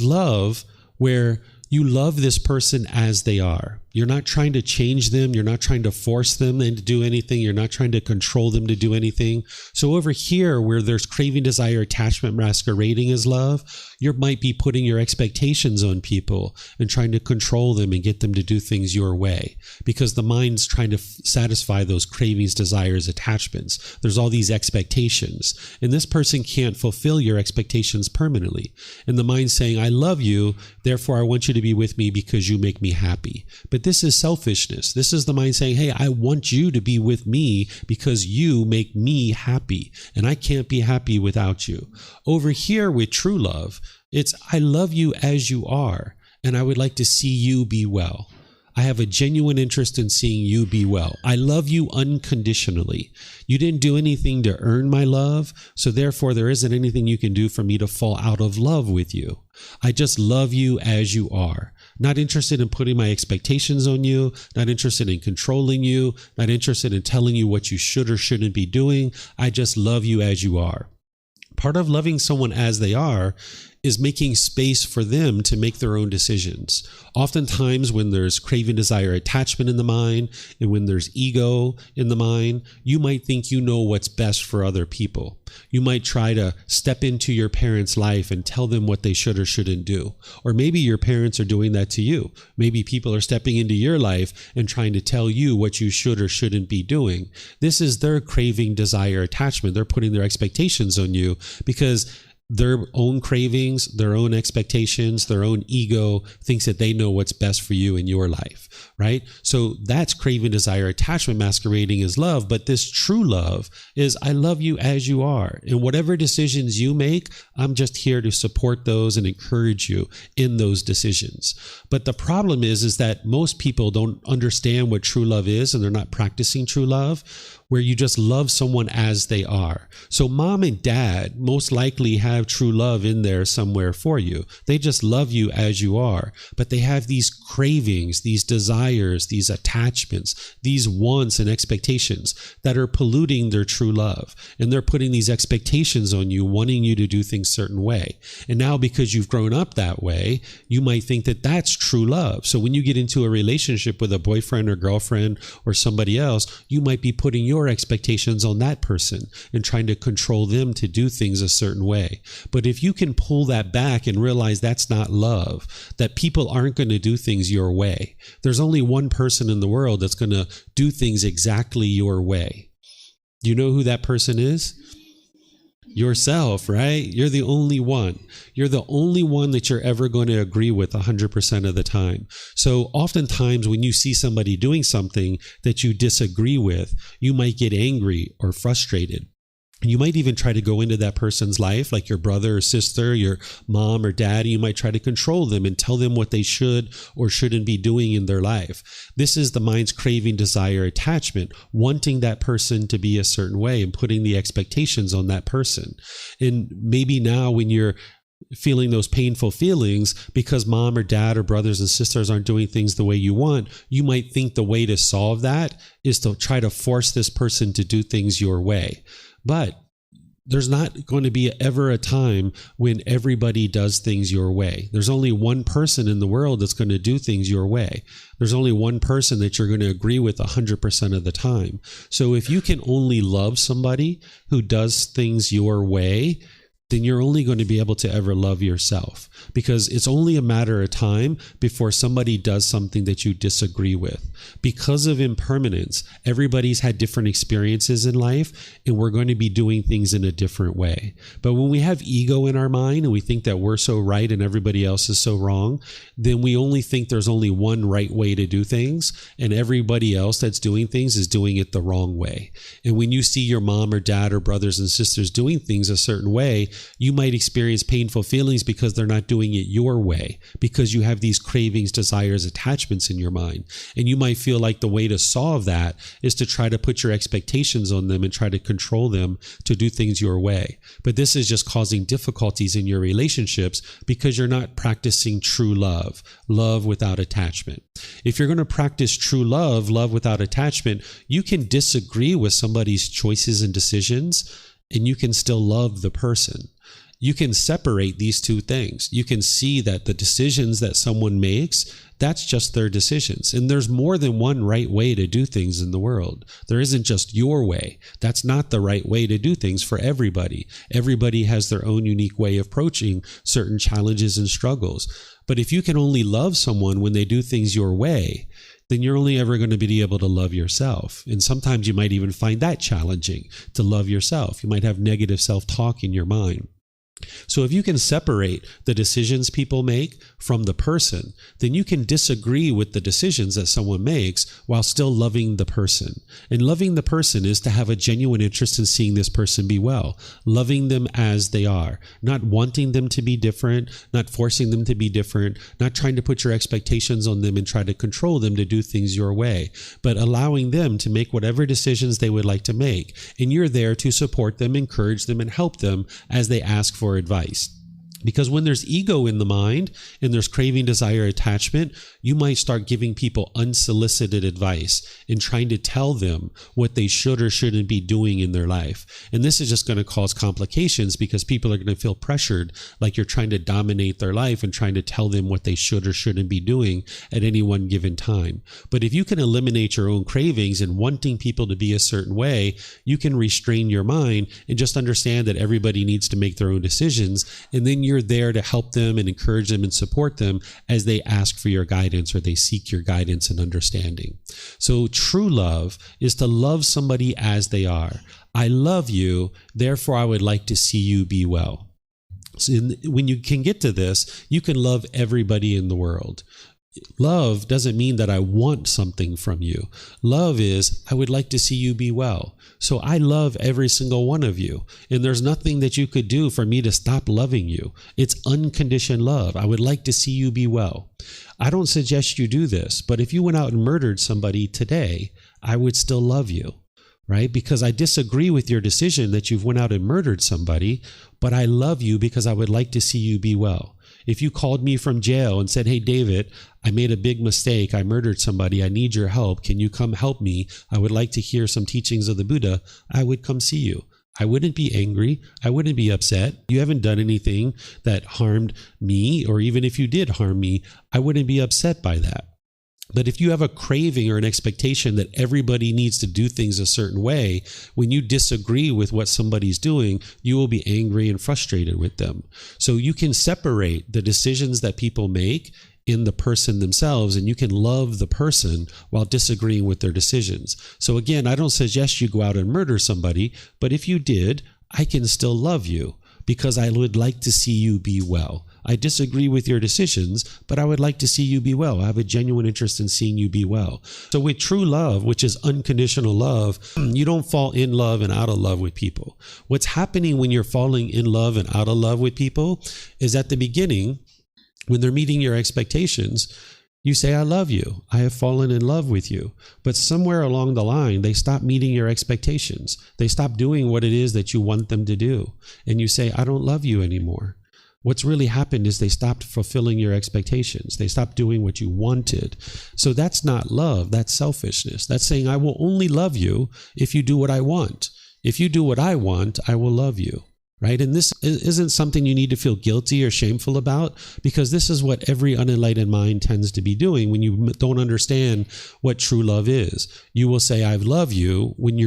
love where you love this person as they are. You're not trying to change them. You're not trying to force them to do anything. You're not trying to control them to do anything. So over here, where there's craving, desire, attachment masquerading as love, you might be putting your expectations on people and trying to control them and get them to do things your way because the mind's trying to satisfy those cravings, desires, attachments. There's all these expectations, and this person can't fulfill your expectations permanently. And the mind's saying, I love you, therefore I want you to be with me because you make me happy. But this is selfishness. This is the mind saying, hey, I want you to be with me because you make me happy, and I can't be happy without you. Over here with true love, it's I love you as you are, and I would like to see you be well. I have a genuine interest in seeing you be well. I love you unconditionally. You didn't do anything to earn my love, so therefore there isn't anything you can do for me to fall out of love with you. I just love you as you are. Not interested in putting my expectations on you, not interested in controlling you, not interested in telling you what you should or shouldn't be doing. I just love you as you are. Part of loving someone as they are is making space for them to make their own decisions. Oftentimes when there's craving, desire, attachment in the mind, and when there's ego in the mind, you might think you know what's best for other people. You might try to step into your parents' life and tell them what they should or shouldn't do. Or maybe your parents are doing that to you. Maybe people are stepping into your life and trying to tell you what you should or shouldn't be doing. This is their craving, desire, attachment. They're putting their expectations on you because their own cravings, their own expectations, their own ego thinks that they know what's best for you in your life, right? So that's craving, desire, attachment masquerading as love. But this true love is, I love you as you are. And whatever decisions you make, I'm just here to support those and encourage you in those decisions. But the problem is that most people don't understand what true love is, and they're not practicing true love, where you just love someone as they are. So mom and dad most likely have true love in there somewhere for you. They just love you as you are, but they have these cravings, these desires, these attachments, these wants and expectations that are polluting their true love. And they're putting these expectations on you, wanting you to do things a certain way. And now because you've grown up that way, you might think that that's true love. So when you get into a relationship with a boyfriend or girlfriend or somebody else, you might be putting your expectations on that person and trying to control them to do things a certain way. But if you can pull that back and realize that's not love, that people aren't going to do things your way. There's only one person in the world that's going to do things exactly your way. Do you know who that person is? Yourself, right? You're the only one. You're the only one that you're ever going to agree with 100% of the time. So oftentimes when you see somebody doing something that you disagree with, you might get angry or frustrated. You might even try to go into that person's life, like your brother or sister, your mom or dad. You might try to control them and tell them what they should or shouldn't be doing in their life. This is the mind's craving, desire, attachment, wanting that person to be a certain way and putting the expectations on that person. And maybe now when you're feeling those painful feelings because mom or dad or brothers and sisters aren't doing things the way you want, you might think the way to solve that is to try to force this person to do things your way. But there's not going to be ever a time when everybody does things your way. There's only one person in the world that's going to do things your way. There's only one person that you're going to agree with 100% of the time. So if you can only love somebody who does things your way, then you're only going to be able to ever love yourself, because it's only a matter of time before somebody does something that you disagree with. Because of impermanence, everybody's had different experiences in life, and we're going to be doing things in a different way. But when we have ego in our mind and we think that we're so right and everybody else is so wrong, then we only think there's only one right way to do things, and everybody else that's doing things is doing it the wrong way. And when you see your mom or dad or brothers and sisters doing things a certain way, you might experience painful feelings because they're not doing it your way, because you have these cravings, desires, attachments in your mind. And you might feel like the way to solve that is to try to put your expectations on them and try to control them to do things your way. But this is just causing difficulties in your relationships because you're not practicing true love, love without attachment. If you're going to practice true love, love without attachment, you can disagree with somebody's choices and decisions, and you can still love the person. You can separate these two things. You can see that the decisions that someone makes, that's just their decisions. And there's more than one right way to do things in the world. There isn't just your way. That's not the right way to do things for everybody. Everybody has their own unique way of approaching certain challenges and struggles. But if you can only love someone when they do things your way, then you're only ever going to be able to love yourself. And sometimes you might even find that challenging to love yourself. You might have negative self-talk in your mind. So if you can separate the decisions people make from the person, then you can disagree with the decisions that someone makes while still loving the person. And loving the person is to have a genuine interest in seeing this person be well, loving them as they are, not wanting them to be different, not forcing them to be different, not trying to put your expectations on them and try to control them to do things your way, but allowing them to make whatever decisions they would like to make. And you're there to support them, encourage them, and help them as they ask for advice. Because when there's ego in the mind and there's craving, desire, attachment, you might start giving people unsolicited advice and trying to tell them what they should or shouldn't be doing in their life. And this is just going to cause complications because people are going to feel pressured, like you're trying to dominate their life and trying to tell them what they should or shouldn't be doing at any one given time. But if you can eliminate your own cravings and wanting people to be a certain way, you can restrain your mind and just understand that everybody needs to make their own decisions. And then you're there to help them and encourage them and support them as they ask for your guidance or they seek your guidance and understanding. So true love is to love somebody as they are. I love you, therefore I would like to see you be well. So when you can get to this, you can love everybody in the world. Love doesn't mean that I want something from you. Love is, I would like to see you be well. So I love every single one of you. And there's nothing that you could do for me to stop loving you. It's unconditioned love. I would like to see you be well. I don't suggest you do this, but if you went out and murdered somebody today, I would still love you, right? Because I disagree with your decision that you've went out and murdered somebody, but I love you because I would like to see you be well. If you called me from jail and said, hey, David, I made a big mistake. I murdered somebody. I need your help. Can you come help me? I would like to hear some teachings of the Buddha. I would come see you. I wouldn't be angry. I wouldn't be upset. You haven't done anything that harmed me, or even if you did harm me, I wouldn't be upset by that. But if you have a craving or an expectation that everybody needs to do things a certain way, when you disagree with what somebody's doing, you will be angry and frustrated with them. So you can separate the decisions that people make in the person themselves, and you can love the person while disagreeing with their decisions. So again, I don't suggest you go out and murder somebody, but if you did, I can still love you because I would like to see you be well. I disagree with your decisions, but I would like to see you be well. I have a genuine interest in seeing you be well. So with true love, which is unconditional love, you don't fall in love and out of love with people. What's happening when you're falling in love and out of love with people is at the beginning, when they're meeting your expectations, you say, I love you. I have fallen in love with you. But somewhere along the line, they stop meeting your expectations. They stop doing what it is that you want them to do. And you say, I don't love you anymore. What's really happened is they stopped fulfilling your expectations. They stopped doing what you wanted. So that's not love. That's selfishness. That's saying, I will only love you if you do what I want. If you do what I want, I will love you. Right? And this isn't something you need to feel guilty or shameful about, because this is what every unenlightened mind tends to be doing when you don't understand what true love is. You will say, I love you when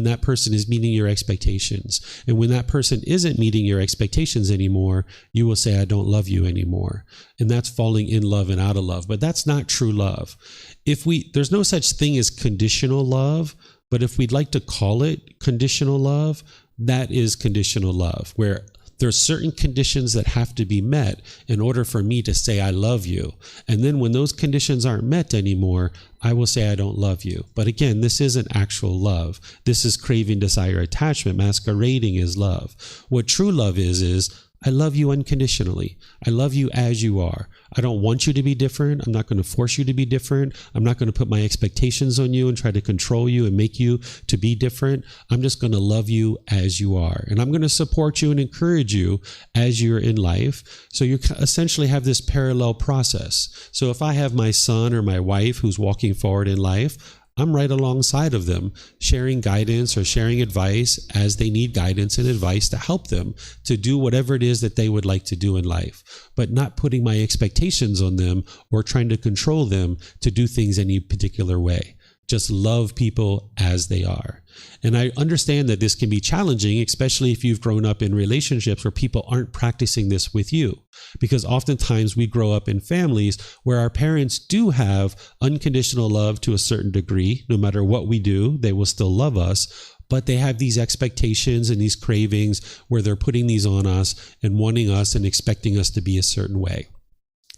that person is meeting your expectations. And when that person isn't meeting your expectations anymore, you will say, I don't love you anymore. And that's falling in love and out of love. But that's not true love. There's no such thing as conditional love, but if we'd like to call it conditional love, that is conditional love, where there's certain conditions that have to be met in order for me to say I love you. And then when those conditions aren't met anymore, I will say I don't love you. But again, this isn't actual love. This is craving, desire, attachment masquerading as love. What true love is I love you unconditionally. I love you as you are. I don't want you to be different. I'm not going to force you to be different. I'm not going to put my expectations on you and try to control you and make you to be different. I'm just going to love you as you are. And I'm going to support you and encourage you as you're in life. So you essentially have this parallel process. So if I have my son or my wife who's walking forward in life, I'm right alongside of them, sharing guidance or sharing advice as they need guidance and advice to help them to do whatever it is that they would like to do in life, but not putting my expectations on them or trying to control them to do things any particular way. Just love people as they are. And I understand that this can be challenging, especially if you've grown up in relationships where people aren't practicing this with you. Because oftentimes we grow up in families where our parents do have unconditional love to a certain degree. No matter what we do, they will still love us. But they have these expectations and these cravings where they're putting these on us and wanting us and expecting us to be a certain way.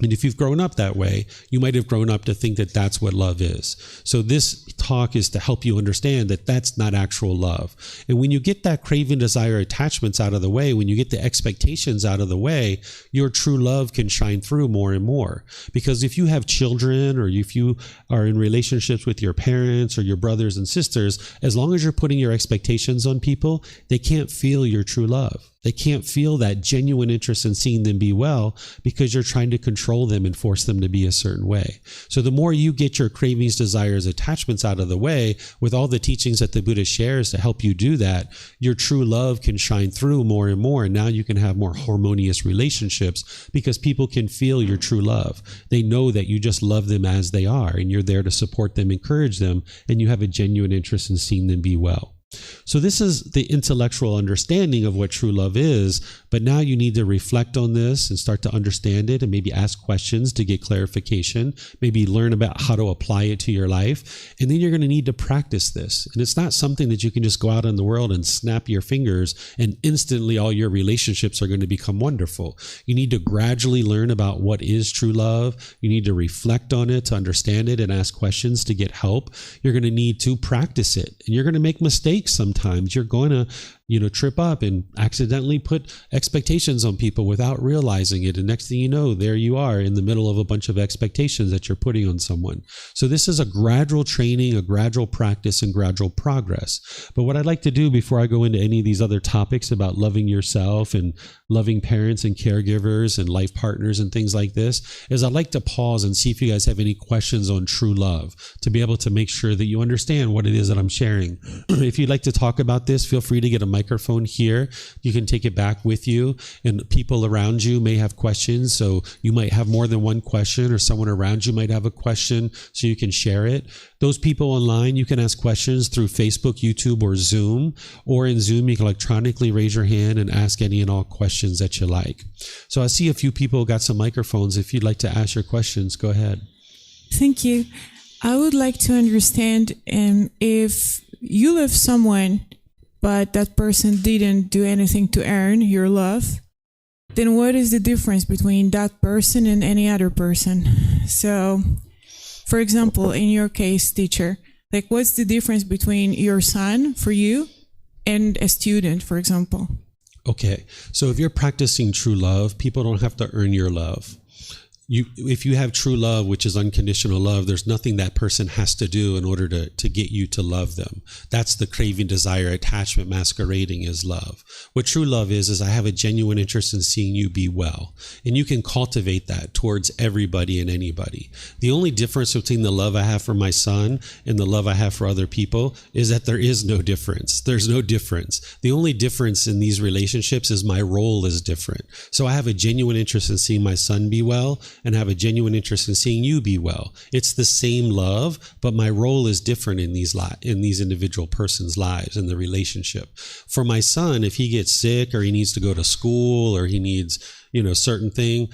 And if you've grown up that way, you might have grown up to think that that's what love is. So this talk is to help you understand that that's not actual love. And when you get that craving, desire, attachments out of the way, when you get the expectations out of the way, your true love can shine through more and more. Because if you have children, or if you are in relationships with your parents or your brothers and sisters, as long as you're putting your expectations on people, they can't feel your true love. They can't feel that genuine interest in seeing them be well because you're trying to control them and force them to be a certain way. So the more you get your cravings, desires, attachments out of the way with all the teachings that the Buddha shares to help you do that, your true love can shine through more and more. And now you can have more harmonious relationships because people can feel your true love. They know that you just love them as they are and you're there to support them, encourage them, and you have a genuine interest in seeing them be well. So this is the intellectual understanding of what true love is, but now you need to reflect on this and start to understand it and maybe ask questions to get clarification, maybe learn about how to apply it to your life. And then you're going to need to practice this. And it's not something that you can just go out in the world and snap your fingers and instantly all your relationships are going to become wonderful. You need to gradually learn about what is true love. You need to reflect on it to understand it and ask questions to get help. You're going to need to practice it and you're going to make mistakes. Sometimes you're going to, trip up and accidentally put expectations on people without realizing it. And next thing you know, there you are in the middle of a bunch of expectations that you're putting on someone. So this is a gradual training, a gradual practice, and gradual progress. But what I'd like to do before I go into any of these other topics about loving yourself and loving parents and caregivers and life partners and things like this is I'd like to pause and see if you guys have any questions on true love to be able to make sure that you understand what it is that I'm sharing. If you'd like to talk about this, feel free to get a microphone here. You can take it back with you, and people around you may have questions. So you might have more than one question, or someone around you might have a question, so you can share it. Those people online, you can ask questions through Facebook, YouTube, or Zoom. Or in Zoom, you can electronically raise your hand and ask any and all questions that you like. So I see a few people got some microphones. If you'd like to ask your questions, go ahead. Thank you. I would like to understand if you love someone, but that person didn't do anything to earn your love, then what is the difference between that person and any other person? So, for example, in your case, teacher, like what's the difference between your son for you and a student, for example? Okay, so if you're practicing true love, people don't have to earn your love. If you have true love, which is unconditional love, there's nothing that person has to do in order to get you to love them. That's the craving, desire, attachment masquerading as love. What true love is I have a genuine interest in seeing you be well. And you can cultivate that towards everybody and anybody. The only difference between the love I have for my son and the love I have for other people is that there is no difference. There's no difference. The only difference in these relationships is my role is different. So I have a genuine interest in seeing my son be well, and have a genuine interest in seeing you be well. It's the same love, but my role is different in these individual persons' lives in the relationship. For my son, if he gets sick or he needs to go to school or he needs certain thing,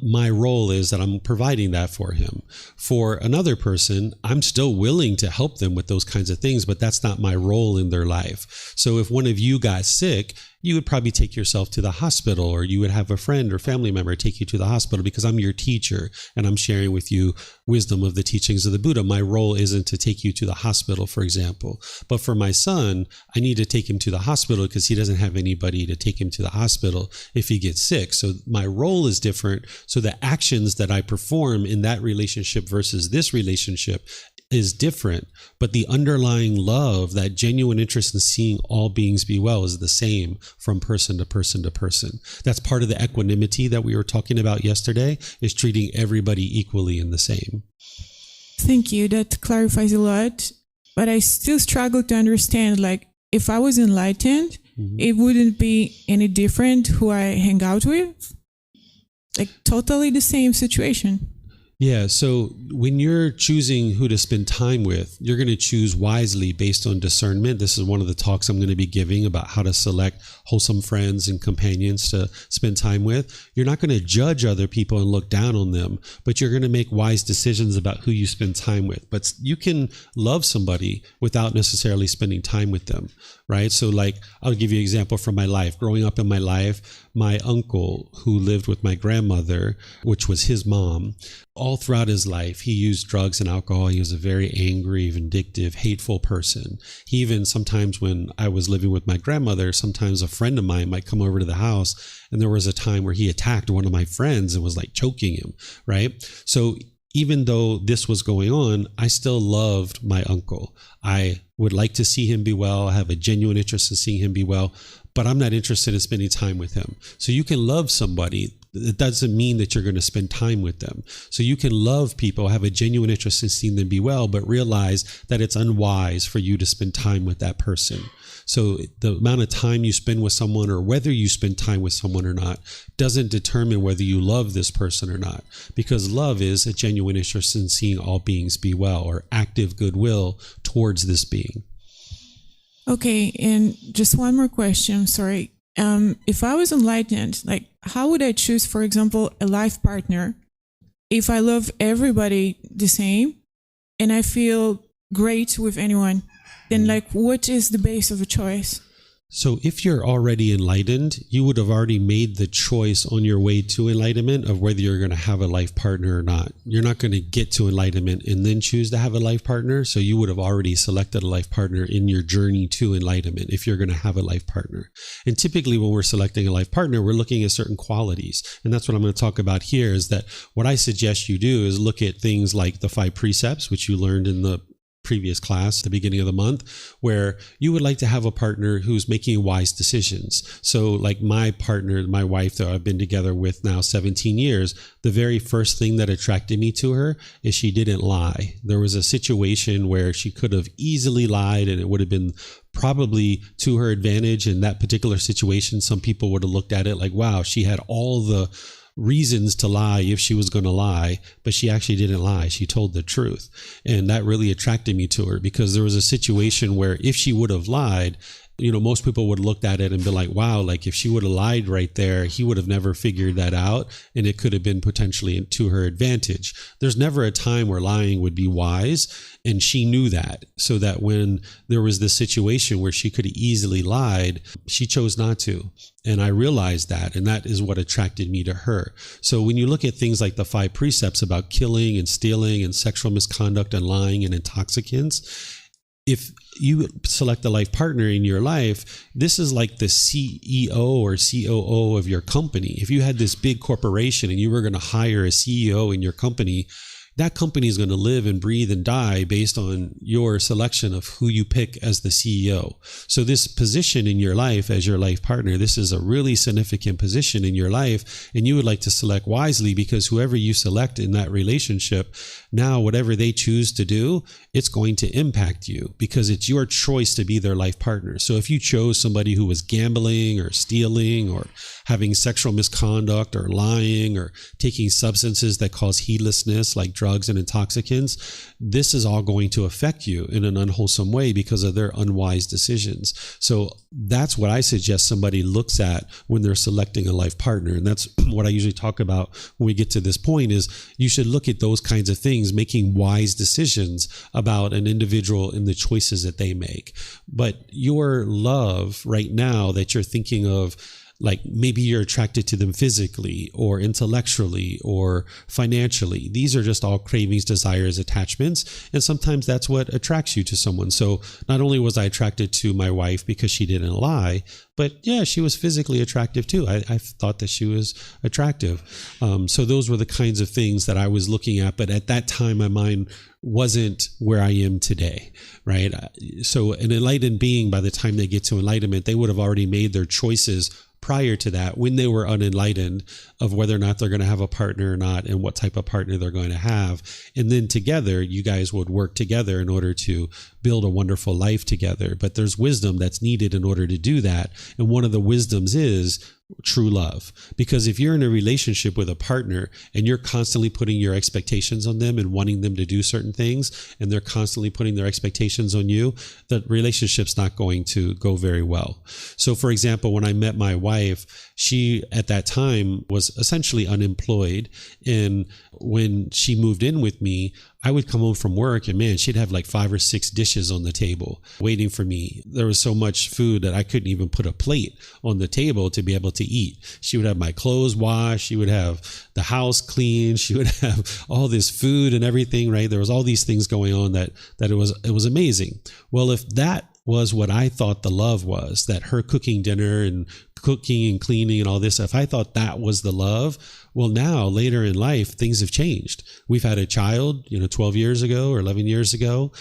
my role is that I'm providing that for him. For another person, I'm still willing to help them with those kinds of things, but that's not my role in their life. So if one of you got sick, you would probably take yourself to the hospital, or you would have a friend or family member take you to the hospital because I'm your teacher and I'm sharing with you wisdom of the teachings of the Buddha. My role isn't to take you to the hospital, for example. But for my son, I need to take him to the hospital because he doesn't have anybody to take him to the hospital if he gets sick. So my role is different. So the actions that I perform in that relationship versus this relationship is different, but the underlying love, that genuine interest in seeing all beings be well, is the same from person to person to person. That's part of the equanimity that we were talking about yesterday, is treating everybody equally and the same. Thank you. That clarifies a lot, but I still struggle to understand, like, if I was enlightened, it wouldn't be any different who I hang out with? Like, totally the same situation. Yeah, so when you're choosing who to spend time with, you're going to choose wisely based on discernment. This is one of the talks I'm going to be giving about how to select wholesome friends and companions to spend time with. You're not going to judge other people and look down on them, but you're going to make wise decisions about who you spend time with. But you can love somebody without necessarily spending time with them, right? So like, I'll give you an example from my life. Growing up in my life, my uncle, who lived with my grandmother, which was his mom, all throughout his life, he used drugs and alcohol. He was a very angry, vindictive, hateful person. He even, sometimes when I was living with my grandmother, sometimes a friend of mine might come over to the house, and there was a time where he attacked one of my friends and was like choking him, right? So even though this was going on, I still loved my uncle. I would like to see him be well. I have a genuine interest in seeing him be well, but I'm not interested in spending time with him. So you can love somebody. It doesn't mean that you're going to spend time with them. So you can love people, have a genuine interest in seeing them be well, but realize that it's unwise for you to spend time with that person. So the amount of time you spend with someone, or whether you spend time with someone or not, doesn't determine whether you love this person or not, because love is a genuine interest in seeing all beings be well, or active goodwill towards this being. Okay, and just one more question, sorry. If I was enlightened, like, how would I choose, for example, a life partner if I love everybody the same and I feel great with anyone? Then, like, what is the base of a choice? So if you're already enlightened, you would have already made the choice on your way to enlightenment of whether you're going to have a life partner or not. You're not going to get to enlightenment and then choose to have a life partner. So you would have already selected a life partner in your journey to enlightenment if you're going to have a life partner. And typically when we're selecting a life partner, we're looking at certain qualities. And that's what I'm going to talk about here, is that what I suggest you do is look at things like the 5 precepts, which you learned in the previous class at the beginning of the month, where you would like to have a partner who's making wise decisions. So like my partner, my wife that I've been together with now 17 years, the very first thing that attracted me to her is she didn't lie. There was a situation where she could have easily lied and it would have been probably to her advantage. In that particular situation, some people would have looked at it like, wow, she had all the reasons to lie if she was going to lie, but she actually didn't lie. She told the truth. And that really attracted me to her, because there was a situation where if she would have lied, most people would have looked at it and be like, wow, like if she would have lied right there, he would have never figured that out. And it could have been potentially to her advantage. There's never a time where lying would be wise. And she knew that. So that when there was this situation where she could have easily lied, she chose not to. And I realized that, and that is what attracted me to her. So when you look at things like the 5 precepts about killing and stealing and sexual misconduct and lying and intoxicants, if you select a life partner in your life, this is like the CEO or COO of your company. If you had this big corporation and you were going to hire a CEO in your company, that company is going to live and breathe and die based on your selection of who you pick as the CEO. So this position in your life as your life partner, this is a really significant position in your life, and you would like to select wisely, because whoever you select in that relationship, now whatever they choose to do, it's going to impact you, because it's your choice to be their life partner. So if you chose somebody who was gambling or stealing or having sexual misconduct or lying or taking substances that cause heedlessness like drugs and intoxicants, this is all going to affect you in an unwholesome way because of their unwise decisions. So that's what I suggest somebody looks at when they're selecting a life partner. And that's what I usually talk about when we get to this point, is you should look at those kinds of things, making wise decisions about an individual and the choices that they make. But your love right now that you're thinking of, like maybe you're attracted to them physically or intellectually or financially. These are just all cravings, desires, attachments. And sometimes that's what attracts you to someone. So not only was I attracted to my wife because she didn't lie, but yeah, she was physically attractive too. I thought that she was attractive. So those were the kinds of things that I was looking at. But at that time, my mind wasn't where I am today, right? So an enlightened being, by the time they get to enlightenment, they would have already made their choices prior to that, when they were unenlightened, of whether or not they're going to have a partner or not, and what type of partner they're going to have. And then together, you guys would work together in order to build a wonderful life together. But there's wisdom that's needed in order to do that. And one of the wisdoms is true love. Because if you're in a relationship with a partner and you're constantly putting your expectations on them and wanting them to do certain things, and they're constantly putting their expectations on you, the relationship's not going to go very well. So for example, when I met my wife, she at that time was essentially unemployed. And when she moved in with me, I would come home from work and man, she'd have like 5 or 6 dishes on the table waiting for me. There was so much food that I couldn't even put a plate on the table to be able to eat. She would have my clothes washed. She would have the house clean. She would have all this food and everything, right? There was all these things going on that it was amazing. Well, if that was what I thought the love was, that her cooking dinner and cooking and cleaning and all this, if I thought that was the love, well, now later in life, things have changed. We've had a child, 12 years ago or 11 years ago.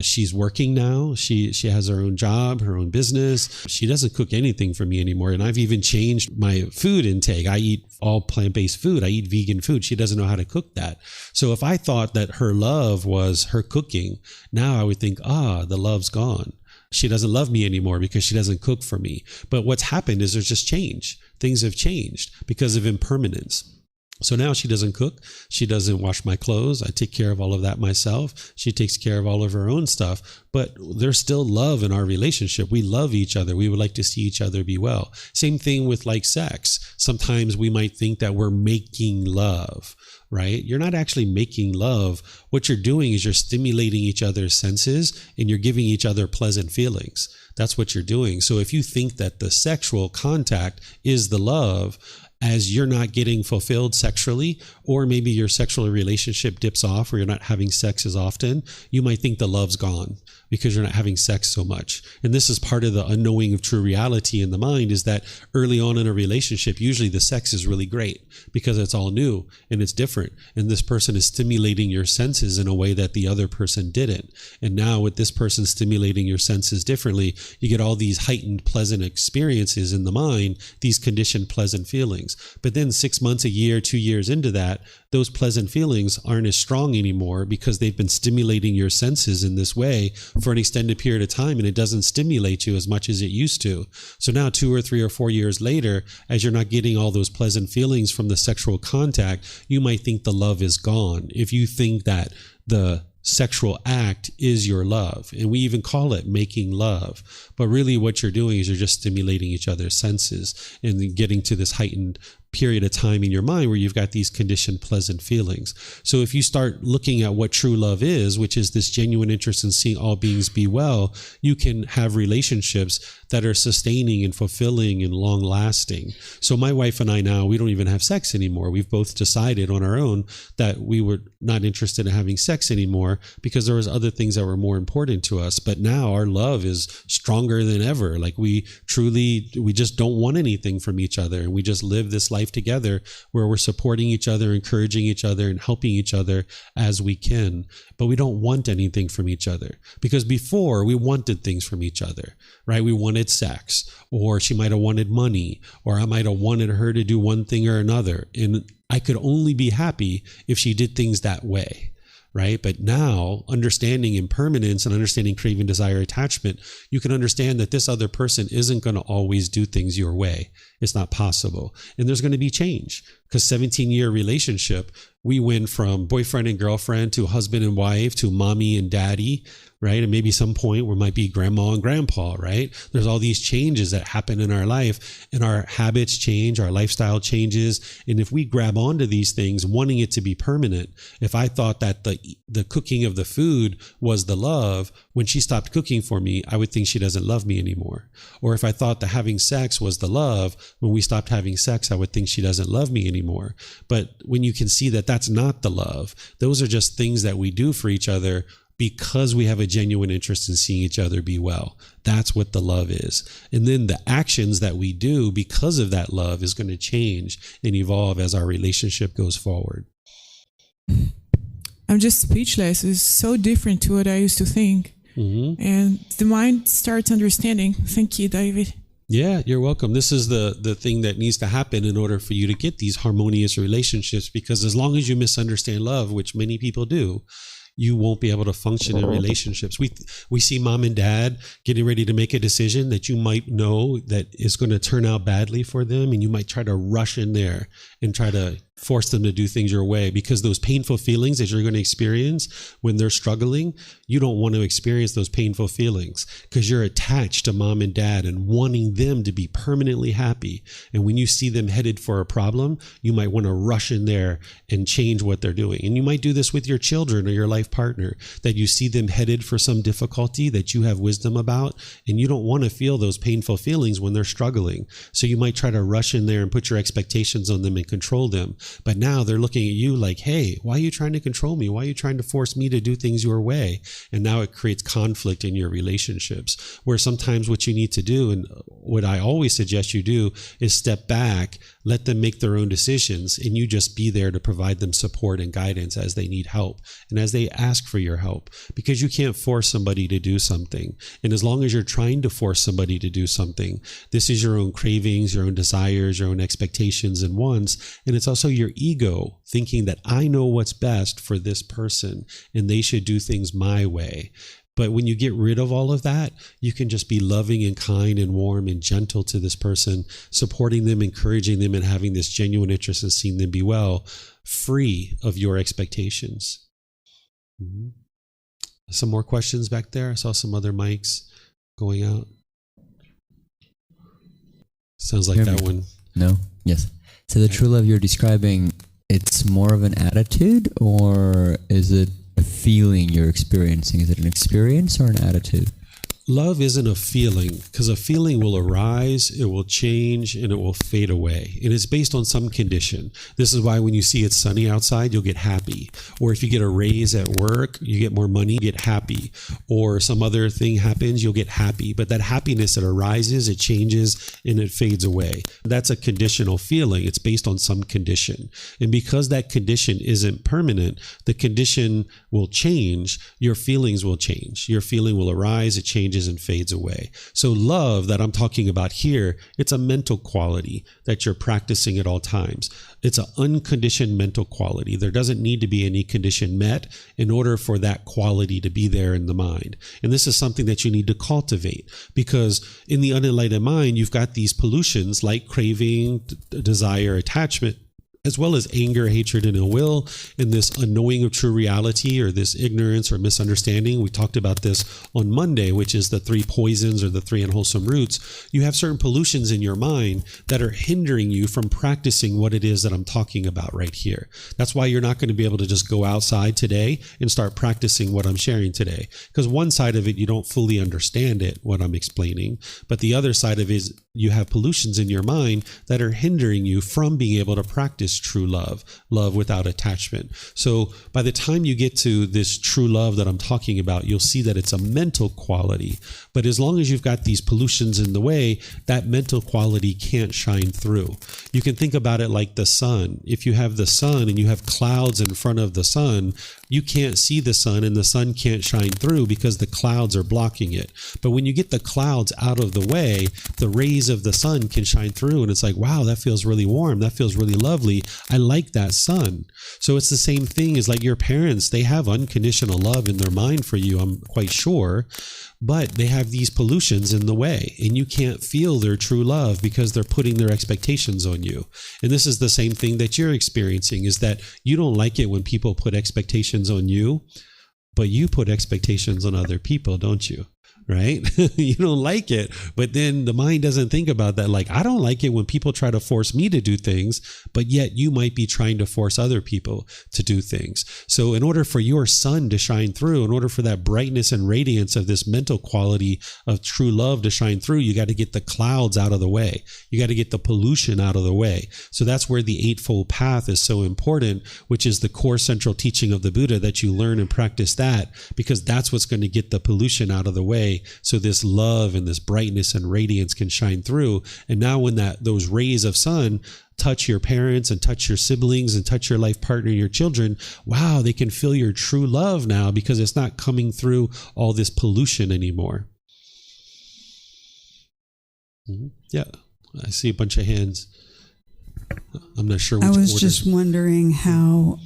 she's working now. She has her own job, her own business. She doesn't cook anything for me anymore. And I've even changed my food intake. I eat all plant-based food. I eat vegan food. She doesn't know how to cook that. So if I thought that her love was her cooking, now I would think, the love's gone. She doesn't love me anymore because she doesn't cook for me. But what's happened is there's just change. Things have changed because of impermanence. So now she doesn't cook. She doesn't wash my clothes. I take care of all of that myself. She takes care of all of her own stuff, but there's still love in our relationship. We love each other. We would like to see each other be well. Same thing with like sex. Sometimes we might think that we're making love, right? You're not actually making love. What you're doing is you're stimulating each other's senses and you're giving each other pleasant feelings. That's what you're doing. So if you think that the sexual contact is the love, as you're not getting fulfilled sexually, or maybe your sexual relationship dips off or you're not having sex as often, you might think the love's gone because you're not having sex so much. And this is part of the unknowing of true reality in the mind, is that early on in a relationship, usually the sex is really great because it's all new and it's different. And this person is stimulating your senses in a way that the other person didn't. And now with this person stimulating your senses differently, you get all these heightened pleasant experiences in the mind, these conditioned pleasant feelings. But then 6 months, a year, 2 years into that, those pleasant feelings aren't as strong anymore because they've been stimulating your senses in this way for an extended period of time, and it doesn't stimulate you as much as it used to. So now 2 or 3 or 4 years later, as you're not getting all those pleasant feelings from the sexual contact, you might think the love is gone. If you think that the sexual act is your love, and we even call it making love, but really what you're doing is you're just stimulating each other's senses and getting to this heightened period of time in your mind where you've got these conditioned pleasant feelings. So if you start looking at what true love is, which is this genuine interest in seeing all beings be well, you can have relationships that are sustaining and fulfilling and long lasting. So my wife and I now, we don't even have sex anymore. We've both decided on our own that we were not interested in having sex anymore because there was other things that were more important to us. But now our love is stronger than ever. Like we just don't want anything from each other. And we just live this life together where we're supporting each other, encouraging each other, and helping each other as we can. But we don't want anything from each other because before we wanted things from each other, right? We wanted sex, or she might have wanted money, or I might have wanted her to do one thing or another. And I could only be happy if she did things that way. Right? But now, understanding impermanence and understanding craving, desire, attachment, you can understand that this other person isn't going to always do things your way. It's not possible. And there's going to be change because 17-year relationship, we went from boyfriend and girlfriend to husband and wife to mommy and daddy, right? And maybe some point where might be grandma and grandpa, right? There's all these changes that happen in our life, and our habits change, our lifestyle changes. And if we grab onto these things, wanting it to be permanent, if I thought that the cooking of the food was the love, when she stopped cooking for me, I would think she doesn't love me anymore. Or if I thought that having sex was the love, when we stopped having sex, I would think she doesn't love me anymore. But when you can see that that's not the love, those are just things that we do for each other because we have a genuine interest in seeing each other be well. That's what the love is. And then the actions that we do because of that love is going to change and evolve as our relationship goes forward. I'm just speechless. It's so different to what I used to think. Mm-hmm. And the mind starts understanding. Thank you, David. Yeah, you're welcome. This is the thing that needs to happen in order for you to get these harmonious relationships, because as long as you misunderstand love, which many people do, you won't be able to function in relationships. We see mom and dad getting ready to make a decision that you might know that is going to turn out badly for them, and you might try to rush in there and try to force them to do things your way, because those painful feelings that you're going to experience when they're struggling, you don't want to experience those painful feelings because you're attached to mom and dad and wanting them to be permanently happy. And when you see them headed for a problem, you might want to rush in there and change what they're doing. And you might do this with your children or your life partner, that you see them headed for some difficulty that you have wisdom about, and you don't want to feel those painful feelings when they're struggling. So you might try to rush in there and put your expectations on them and control them. But now they're looking at you like, hey, why are you trying to control me? Why are you trying to force me to do things your way? And now it creates conflict in your relationships, where sometimes what you need to do, and what I always suggest you do, is step back, let them make their own decisions, and you just be there to provide them support and guidance as they need help and as they ask for your help, because you can't force somebody to do something. And as long as you're trying to force somebody to do something, this is your own cravings, your own desires, your own expectations and wants. And it's also your ego thinking that I know what's best for this person and they should do things my way. But when you get rid of all of that, you can just be loving and kind and warm and gentle to this person, supporting them, encouraging them, and having this genuine interest in seeing them be well, free of your expectations. Mm-hmm. Some more questions back there. I saw some other mics going out. Sounds like that one. No? Yes. So the true love you're describing, it's more of an attitude, or is it a feeling you're experiencing? Is it an experience or an attitude? Love isn't a feeling, because a feeling will arise, it will change, and it will fade away. And it's based on some condition. This is why when you see it's sunny outside, you'll get happy. Or if you get a raise at work, you get more money, you get happy. Or some other thing happens, you'll get happy. But that happiness, it arises, it changes, and it fades away. That's a conditional feeling. It's based on some condition. And because that condition isn't permanent, the condition will change, your feelings will change. Your feeling will arise, it changes, and fades away. So love that I'm talking about here, it's a mental quality that you're practicing at all times. It's an unconditioned mental quality. There doesn't need to be any condition met in order for that quality to be there in the mind. And this is something that you need to cultivate, because in the unenlightened mind, you've got these pollutions like craving, desire, attachment, as well as anger, hatred, and ill will, and this unknowing of true reality, or this ignorance or misunderstanding. We talked about this on Monday, which is the 3 poisons or the 3 unwholesome roots. You have certain pollutions in your mind that are hindering you from practicing what it is that I'm talking about right here. That's why you're not going to be able to just go outside today and start practicing what I'm sharing today. Because one side of it, you don't fully understand it, what I'm explaining. But the other side of it is you have pollutions in your mind that are hindering you from being able to practice true love, love without attachment. So by the time you get to this true love that I'm talking about, you'll see that it's a mental quality. But as long as you've got these pollutions in the way, that mental quality can't shine through. You can think about it like the sun. If you have the sun and you have clouds in front of the sun, you can't see the sun and the sun can't shine through because the clouds are blocking it. But when you get the clouds out of the way, the rays of the sun can shine through, and it's like, wow, that feels really warm. That feels really lovely. I like that sun. So it's the same thing as like your parents. They have unconditional love in their mind for you, I'm quite sure, but they have these pollutions in the way, and you can't feel their true love because they're putting their expectations on you. And this is the same thing that you're experiencing, is that you don't like it when people put expectations on you, but you put expectations on other people, don't you? Right? You don't like it, but then the mind doesn't think about that. Like, I don't like it when people try to force me to do things, but yet you might be trying to force other people to do things. So in order for your sun to shine through, in order for that brightness and radiance of this mental quality of true love to shine through, you got to get the clouds out of the way. You got to get the pollution out of the way. So that's where the Eightfold Path is so important, which is the core central teaching of the Buddha, that you learn and practice that, because that's what's going to get the pollution out of the way. So this love and this brightness and radiance can shine through. And now when those rays of sun touch your parents and touch your siblings and touch your life partner, your children, wow, they can feel your true love now, because it's not coming through all this pollution anymore. Mm-hmm. Yeah, I see a bunch of hands. I'm not sure which I was order. just wondering how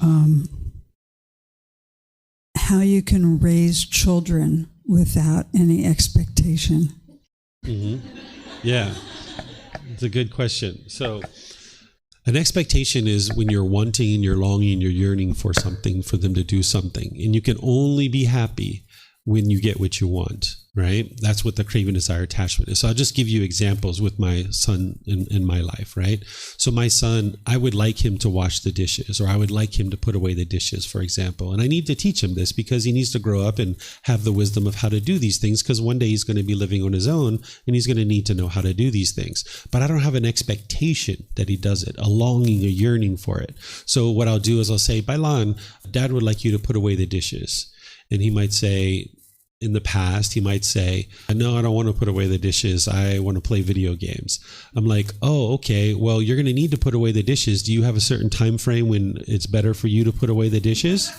you can raise children without any expectation. Mm-hmm. Yeah, it's a good question. So an expectation is when you're wanting and you're longing, you're yearning for something, for them to do something. And you can only be happy when you get what you want, right? That's what the craving, desire, attachment is. So I'll just give you examples with my son in my life, right? So my son, I would like him to wash the dishes, or I would like him to put away the dishes, for example. And I need to teach him this because he needs to grow up and have the wisdom of how to do these things, because one day he's going to be living on his own and he's going to need to know how to do these things. But I don't have an expectation that he does it, a longing, a yearning for it. So what I'll do is I'll say, Bailan, Dad would like you to put away the dishes. And he might say, in the past, he might say, no, I don't want to put away the dishes. I want to play video games. I'm like, oh, okay, well, you're going to need to put away the dishes. Do you have a certain time frame when it's better for you to put away the dishes?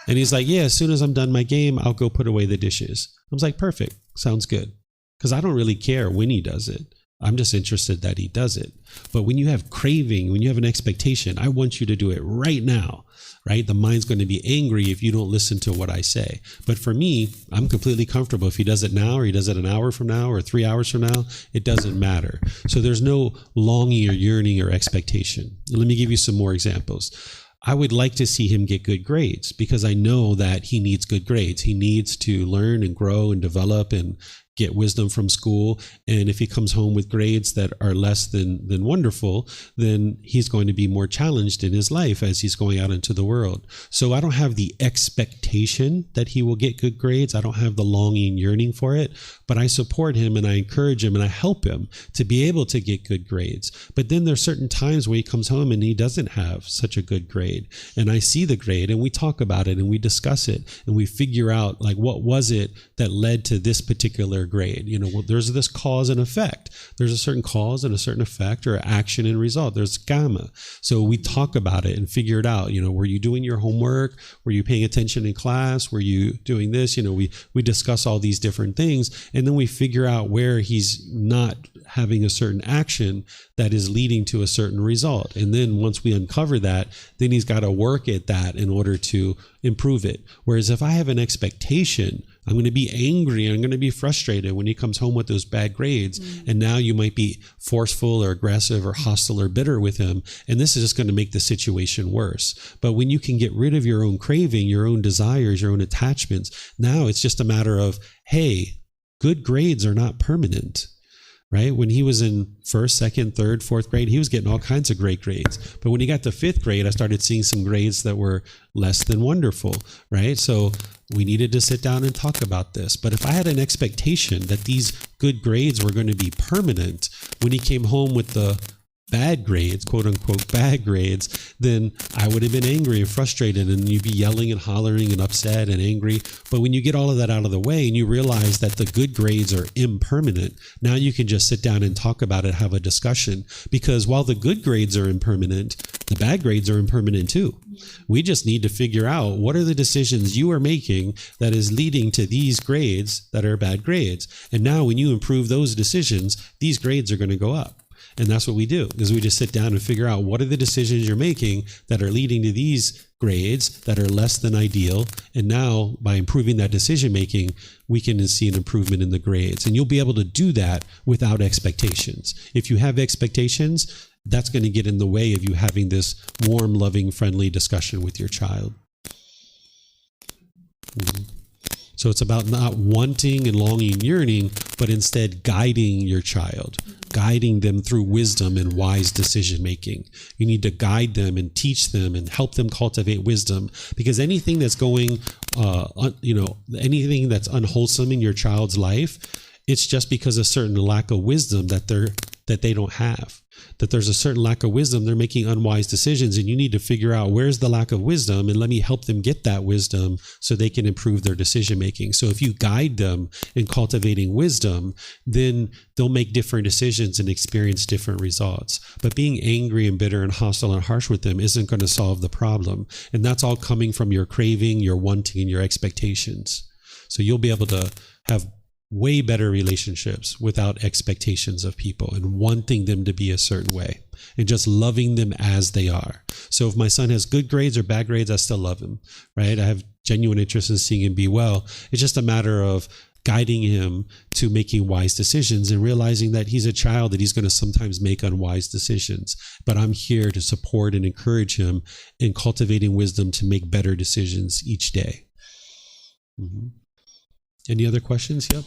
And he's like, yeah, as soon as I'm done my game, I'll go put away the dishes. I was like, perfect. Sounds good. Because I don't really care when he does it. I'm just interested that he does it. But when you have craving, when you have an expectation, I want you to do it right now, right? The mind's going to be angry if you don't listen to what I say. But for me, I'm completely comfortable. If he does it now, or he does it an hour from now, or 3 hours from now, it doesn't matter. So there's no longing or yearning or expectation. Let me give you some more examples. I would like to see him get good grades because I know that he needs good grades. He needs to learn and grow and develop and get wisdom from school. And if he comes home with grades that are less than wonderful, then he's going to be more challenged in his life as he's going out into the world. So I don't have the expectation that he will get good grades. I don't have the longing, yearning for it, but I support him and I encourage him and I help him to be able to get good grades. But then there's certain times where he comes home and he doesn't have such a good grade. And I see the grade and we talk about it and we discuss it and we figure out, like, what was it that led to this particular grade? You know, well, there's this cause and effect. There's a certain cause and a certain effect, or action and result. There's gamma. So we talk about it and figure it out. You know, were you doing your homework? Were you paying attention in class? Were you doing this? You know, we discuss all these different things, and then we figure out where he's not having a certain action that is leading to a certain result. And then once we uncover that, then he's got to work at that in order to improve it. Whereas if I have an expectation, I'm going to be angry, I'm going to be frustrated when he comes home with those bad grades. And now you might be forceful or aggressive or hostile or bitter with him. And this is just going to make the situation worse. But when you can get rid of your own craving, your own desires, your own attachments, now it's just a matter of, hey, good grades are not permanent. Right? When he was in first, second, third, fourth grade, he was getting all kinds of great grades. But when he got to fifth grade, I started seeing some grades that were less than wonderful, right? So we needed to sit down and talk about this. But if I had an expectation that these good grades were going to be permanent, when he came home with the bad grades, quote unquote bad grades, then I would have been angry and frustrated, and you'd be yelling and hollering and upset and angry. But when you get all of that out of the way and you realize that the good grades are impermanent, now you can just sit down and talk about it, have a discussion. Because while the good grades are impermanent, the bad grades are impermanent too. We just need to figure out what are the decisions you are making that is leading to these grades that are bad grades. And now when you improve those decisions, these grades are going to go up. And that's what we do, is we just sit down and figure out what are the decisions you're making that are leading to these grades that are less than ideal. And now by improving that decision making, we can see an improvement in the grades. And you'll be able to do that without expectations. If you have expectations, that's going to get in the way of you having this warm, loving, friendly discussion with your child. So it's about not wanting and longing and yearning, but instead guiding your child, guiding them through wisdom and wise decision making. You need to guide them and teach them and help them cultivate wisdom, because anything that's going, anything that's unwholesome in your child's life, it's just because of certain lack of wisdom that they don't have. That there's a certain lack of wisdom, they're making unwise decisions, and you need to figure out where's the lack of wisdom, and let me help them get that wisdom so they can improve their decision making. So if you guide them in cultivating wisdom, then they'll make different decisions and experience different results. But being angry and bitter and hostile and harsh with them isn't going to solve the problem. And that's all coming from your craving, your wanting, and your expectations. So you'll be able to have way better relationships without expectations of people and wanting them to be a certain way and just loving them as they are. So if my son has good grades or bad grades, I still love him, right? I have genuine interest in seeing him be well. It's just a matter of guiding him to making wise decisions and realizing that he's a child, that he's going to sometimes make unwise decisions. But I'm here to support and encourage him in cultivating wisdom to make better decisions each day. Any other questions? Yep.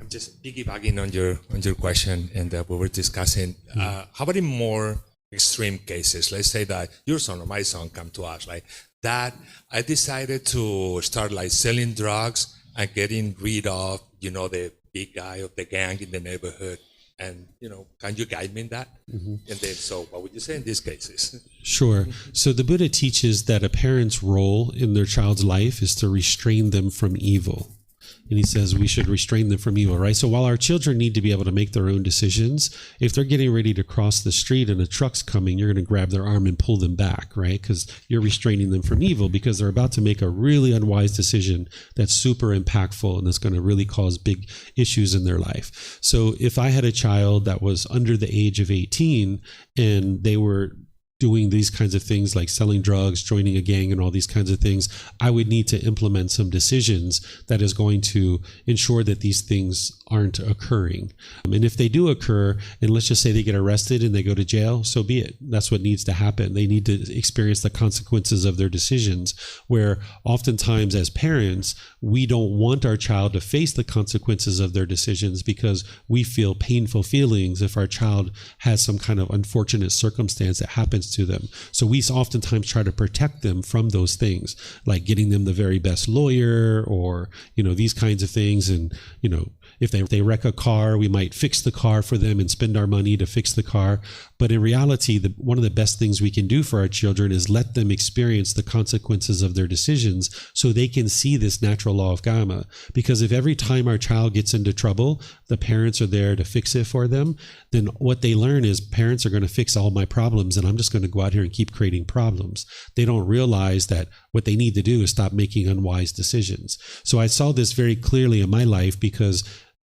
I'm just piggybacking on your question and we were discussing. How about in more extreme cases? Let's say that your son or my son come to us like that. I decided to start like selling drugs and getting rid of, the big guy of the gang in the neighborhood. And, can you guide me in that? And then, so what would you say in these cases? Sure. So the Buddha teaches that a parent's role in their child's life is to restrain them from evil. And he says we should restrain them from evil, right? So while our children need to be able to make their own decisions, if they're getting ready to cross the street and a truck's coming, you're going to grab their arm and pull them back, right? Because you're restraining them from evil because they're about to make a really unwise decision that's super impactful and that's going to really cause big issues in their life. So if I had a child that was under the age of 18 and they were doing these kinds of things like selling drugs, joining a gang, and all these kinds of things, I would need to implement some decisions that is going to ensure that these things aren't occurring. And if they do occur, and let's just say they get arrested and they go to jail, so be it. That's what needs to happen. They need to experience the consequences of their decisions, where oftentimes as parents, we don't want our child to face the consequences of their decisions because we feel painful feelings if our child has some kind of unfortunate circumstance that happens to them. So we oftentimes try to protect them from those things, like getting them the very best lawyer or, these kinds of things. And, if they wreck a car, we might fix the car for them and spend our money to fix the car. But in reality, one of the best things we can do for our children is let them experience the consequences of their decisions so they can see this natural law of karma. Because if every time our child gets into trouble, the parents are there to fix it for them, then what they learn is parents are going to fix all my problems and I'm just going to go out here and keep creating problems. They don't realize that what they need to do is stop making unwise decisions. So I saw this very clearly in my life because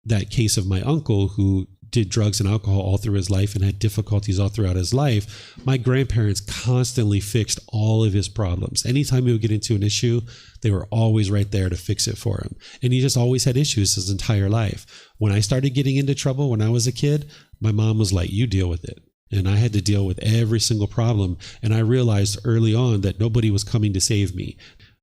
that case of my uncle who did drugs and alcohol all through his life and had difficulties all throughout his life, my grandparents constantly fixed all of his problems. Anytime he would get into an issue, they were always right there to fix it for him. And he just always had issues his entire life. When I started getting into trouble when I was a kid, my mom was like, you deal with it. And I had to deal with every single problem. And I realized early on that nobody was coming to save me.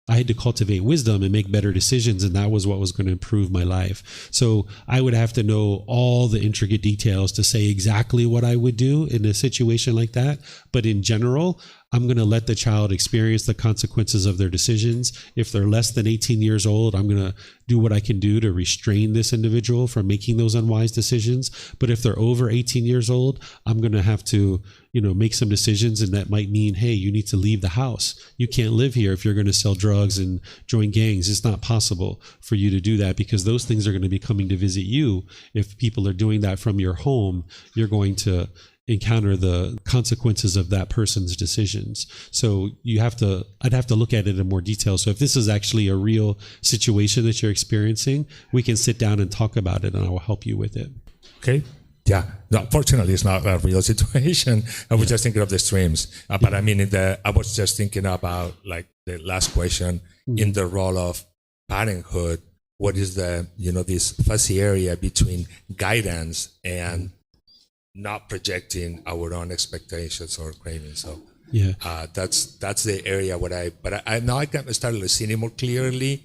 I had to cultivate wisdom and make better decisions, and that was what was going to improve my life. So I would have to know all the intricate details to say exactly what I would do in a situation like that. But in general, I'm going to let the child experience the consequences of their decisions. If they're less than 18 years old, I'm going to do what I can do to restrain this individual from making those unwise decisions. But if they're over 18 years old, I'm going to have to, make some decisions. And that might mean, hey, you need to leave the house. You can't live here if you're going to sell drugs and join gangs. It's not possible for you to do that because those things are going to be coming to visit you. If people are doing that from your home, you're going to encounter the consequences of that person's decisions. So I'd have to look at it in more detail. So if this is actually a real situation that you're experiencing, we can sit down and talk about it and I will help you with it. Okay. Yeah. No, unfortunately, it's not a real situation. I was just thinking of the streams. But I mean, I was just thinking about like the last question in the role of parenthood. What is this fuzzy area between guidance and not projecting our own expectations or cravings. So that's the area but I now I can start listening more clearly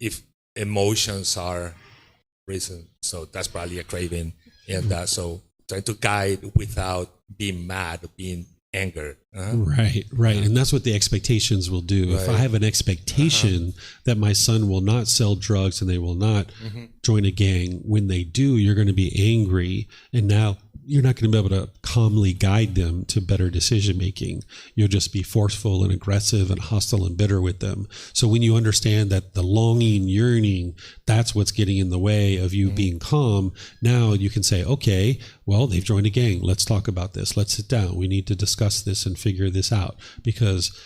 if emotions are reason. So that's probably a craving. And so trying to guide without being mad or being anger. Right. And that's what the expectations will do. Right. If I have an expectation that my son will not sell drugs and they will not join a gang, when they do, you're going to be angry. And now you're not going to be able to calmly guide them to better decision making. You'll just be forceful and aggressive and hostile and bitter with them. So when you understand that the longing, yearning, that's what's getting in the way of you being calm, now you can say, okay, well, they've joined a gang. Let's talk about this. Let's sit down. We need to discuss this and figure this out, because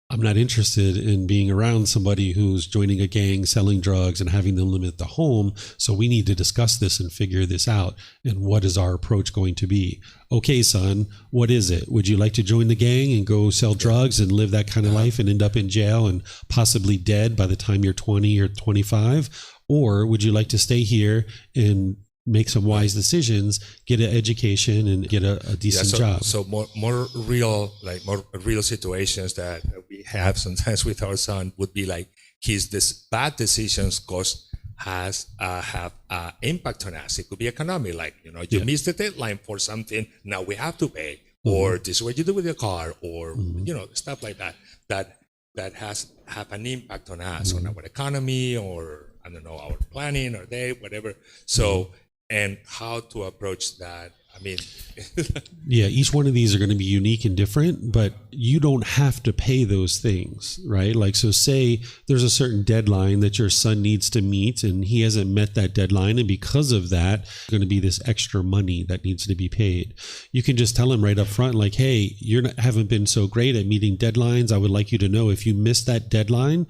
I'm not interested in being around somebody who's joining a gang, selling drugs, and having them live at the home. So we need to discuss this and figure this out. And what is our approach going to be? Okay, son, what is it? Would you like to join the gang and go sell drugs and live that kind of life and end up in jail and possibly dead by the time you're 20 or 25? Or would you like to stay here and make some wise decisions, get an education, and get a decent job. So more real situations that we have sometimes with our son would be like this bad decisions have impact on us. It could be economic, like you missed the deadline for something, now we have to pay, or this is what you do with your car, or stuff like that have an impact on us, on our economy, or I don't know, our planning or whatever. So and how to approach that. I mean, yeah, each one of these are going to be unique and different, but you don't have to pay those things, right? Like, so say there's a certain deadline that your son needs to meet and he hasn't met that deadline. And because of that, there's going to be this extra money that needs to be paid. You can just tell him right up front, like, hey, haven't been so great at meeting deadlines. I would like you to know if you miss that deadline,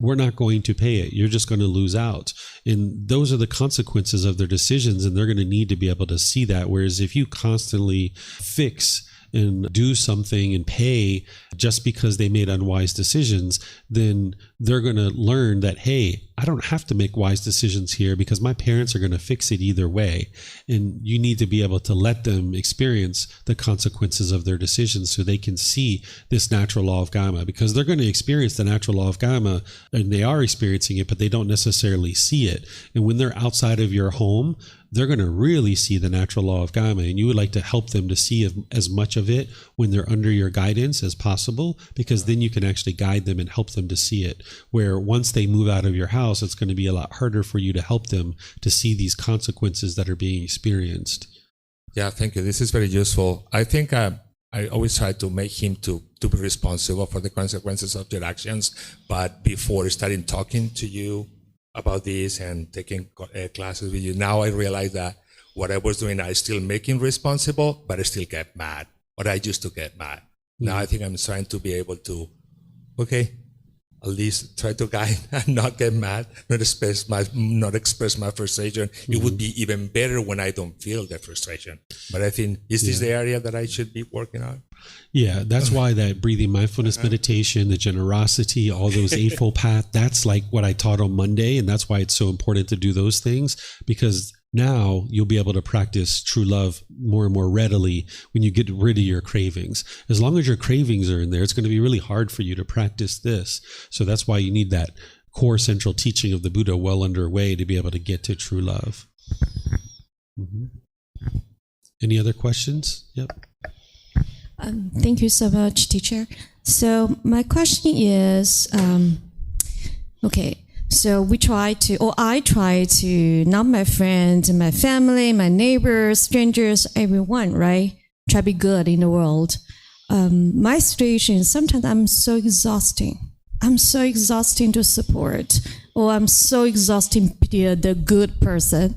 we're not going to pay it. You're just going to lose out. And those are the consequences of their decisions, and they're going to need to be able to see that. Whereas if you constantly fix and do something and pay just because they made unwise decisions, then they're going to learn that, hey, I don't have to make wise decisions here because my parents are going to fix it either way. And you need to be able to let them experience the consequences of their decisions so they can see this natural law of karma, because they're going to experience the natural law of karma, and they are experiencing it, but they don't necessarily see it. And when they're outside of your home, they're going to really see the natural law of karma, and you would like to help them to see as much of it when they're under your guidance as possible, because then you can actually guide them and help them to see it. Where once they move out of your house, it's going to be a lot harder for you to help them to see these consequences that are being experienced. Yeah, thank you. This is very useful. I think I always try to make him to be responsible for the consequences of their actions, but before starting talking to you about this and taking classes with you, now I realize that what I was doing, I still making responsible, but I still get mad. But I used to get mad. Now I think I'm trying to be able to, at least try to guide and not get mad, not express my frustration. It would be even better when I don't feel the frustration. But I think, is this the area that I should be working on? Yeah, that's why that breathing mindfulness meditation, the generosity, all those Eightfold Path, that's like what I taught on Monday. And that's why it's so important to do those things, because now you'll be able to practice true love more and more readily when you get rid of your cravings. As long as your cravings are in there, it's going to be really hard for you to practice this. So that's why you need that core central teaching of the Buddha well underway to be able to get to true love. Any other questions? Yep. Thank you so much, teacher. So my question is, so I try to, not my friends, my family, my neighbors, strangers, everyone, right? Try to be good in the world. My situation is sometimes I'm so exhausting. I'm so exhausting to support, or I'm so exhausting to be the good person.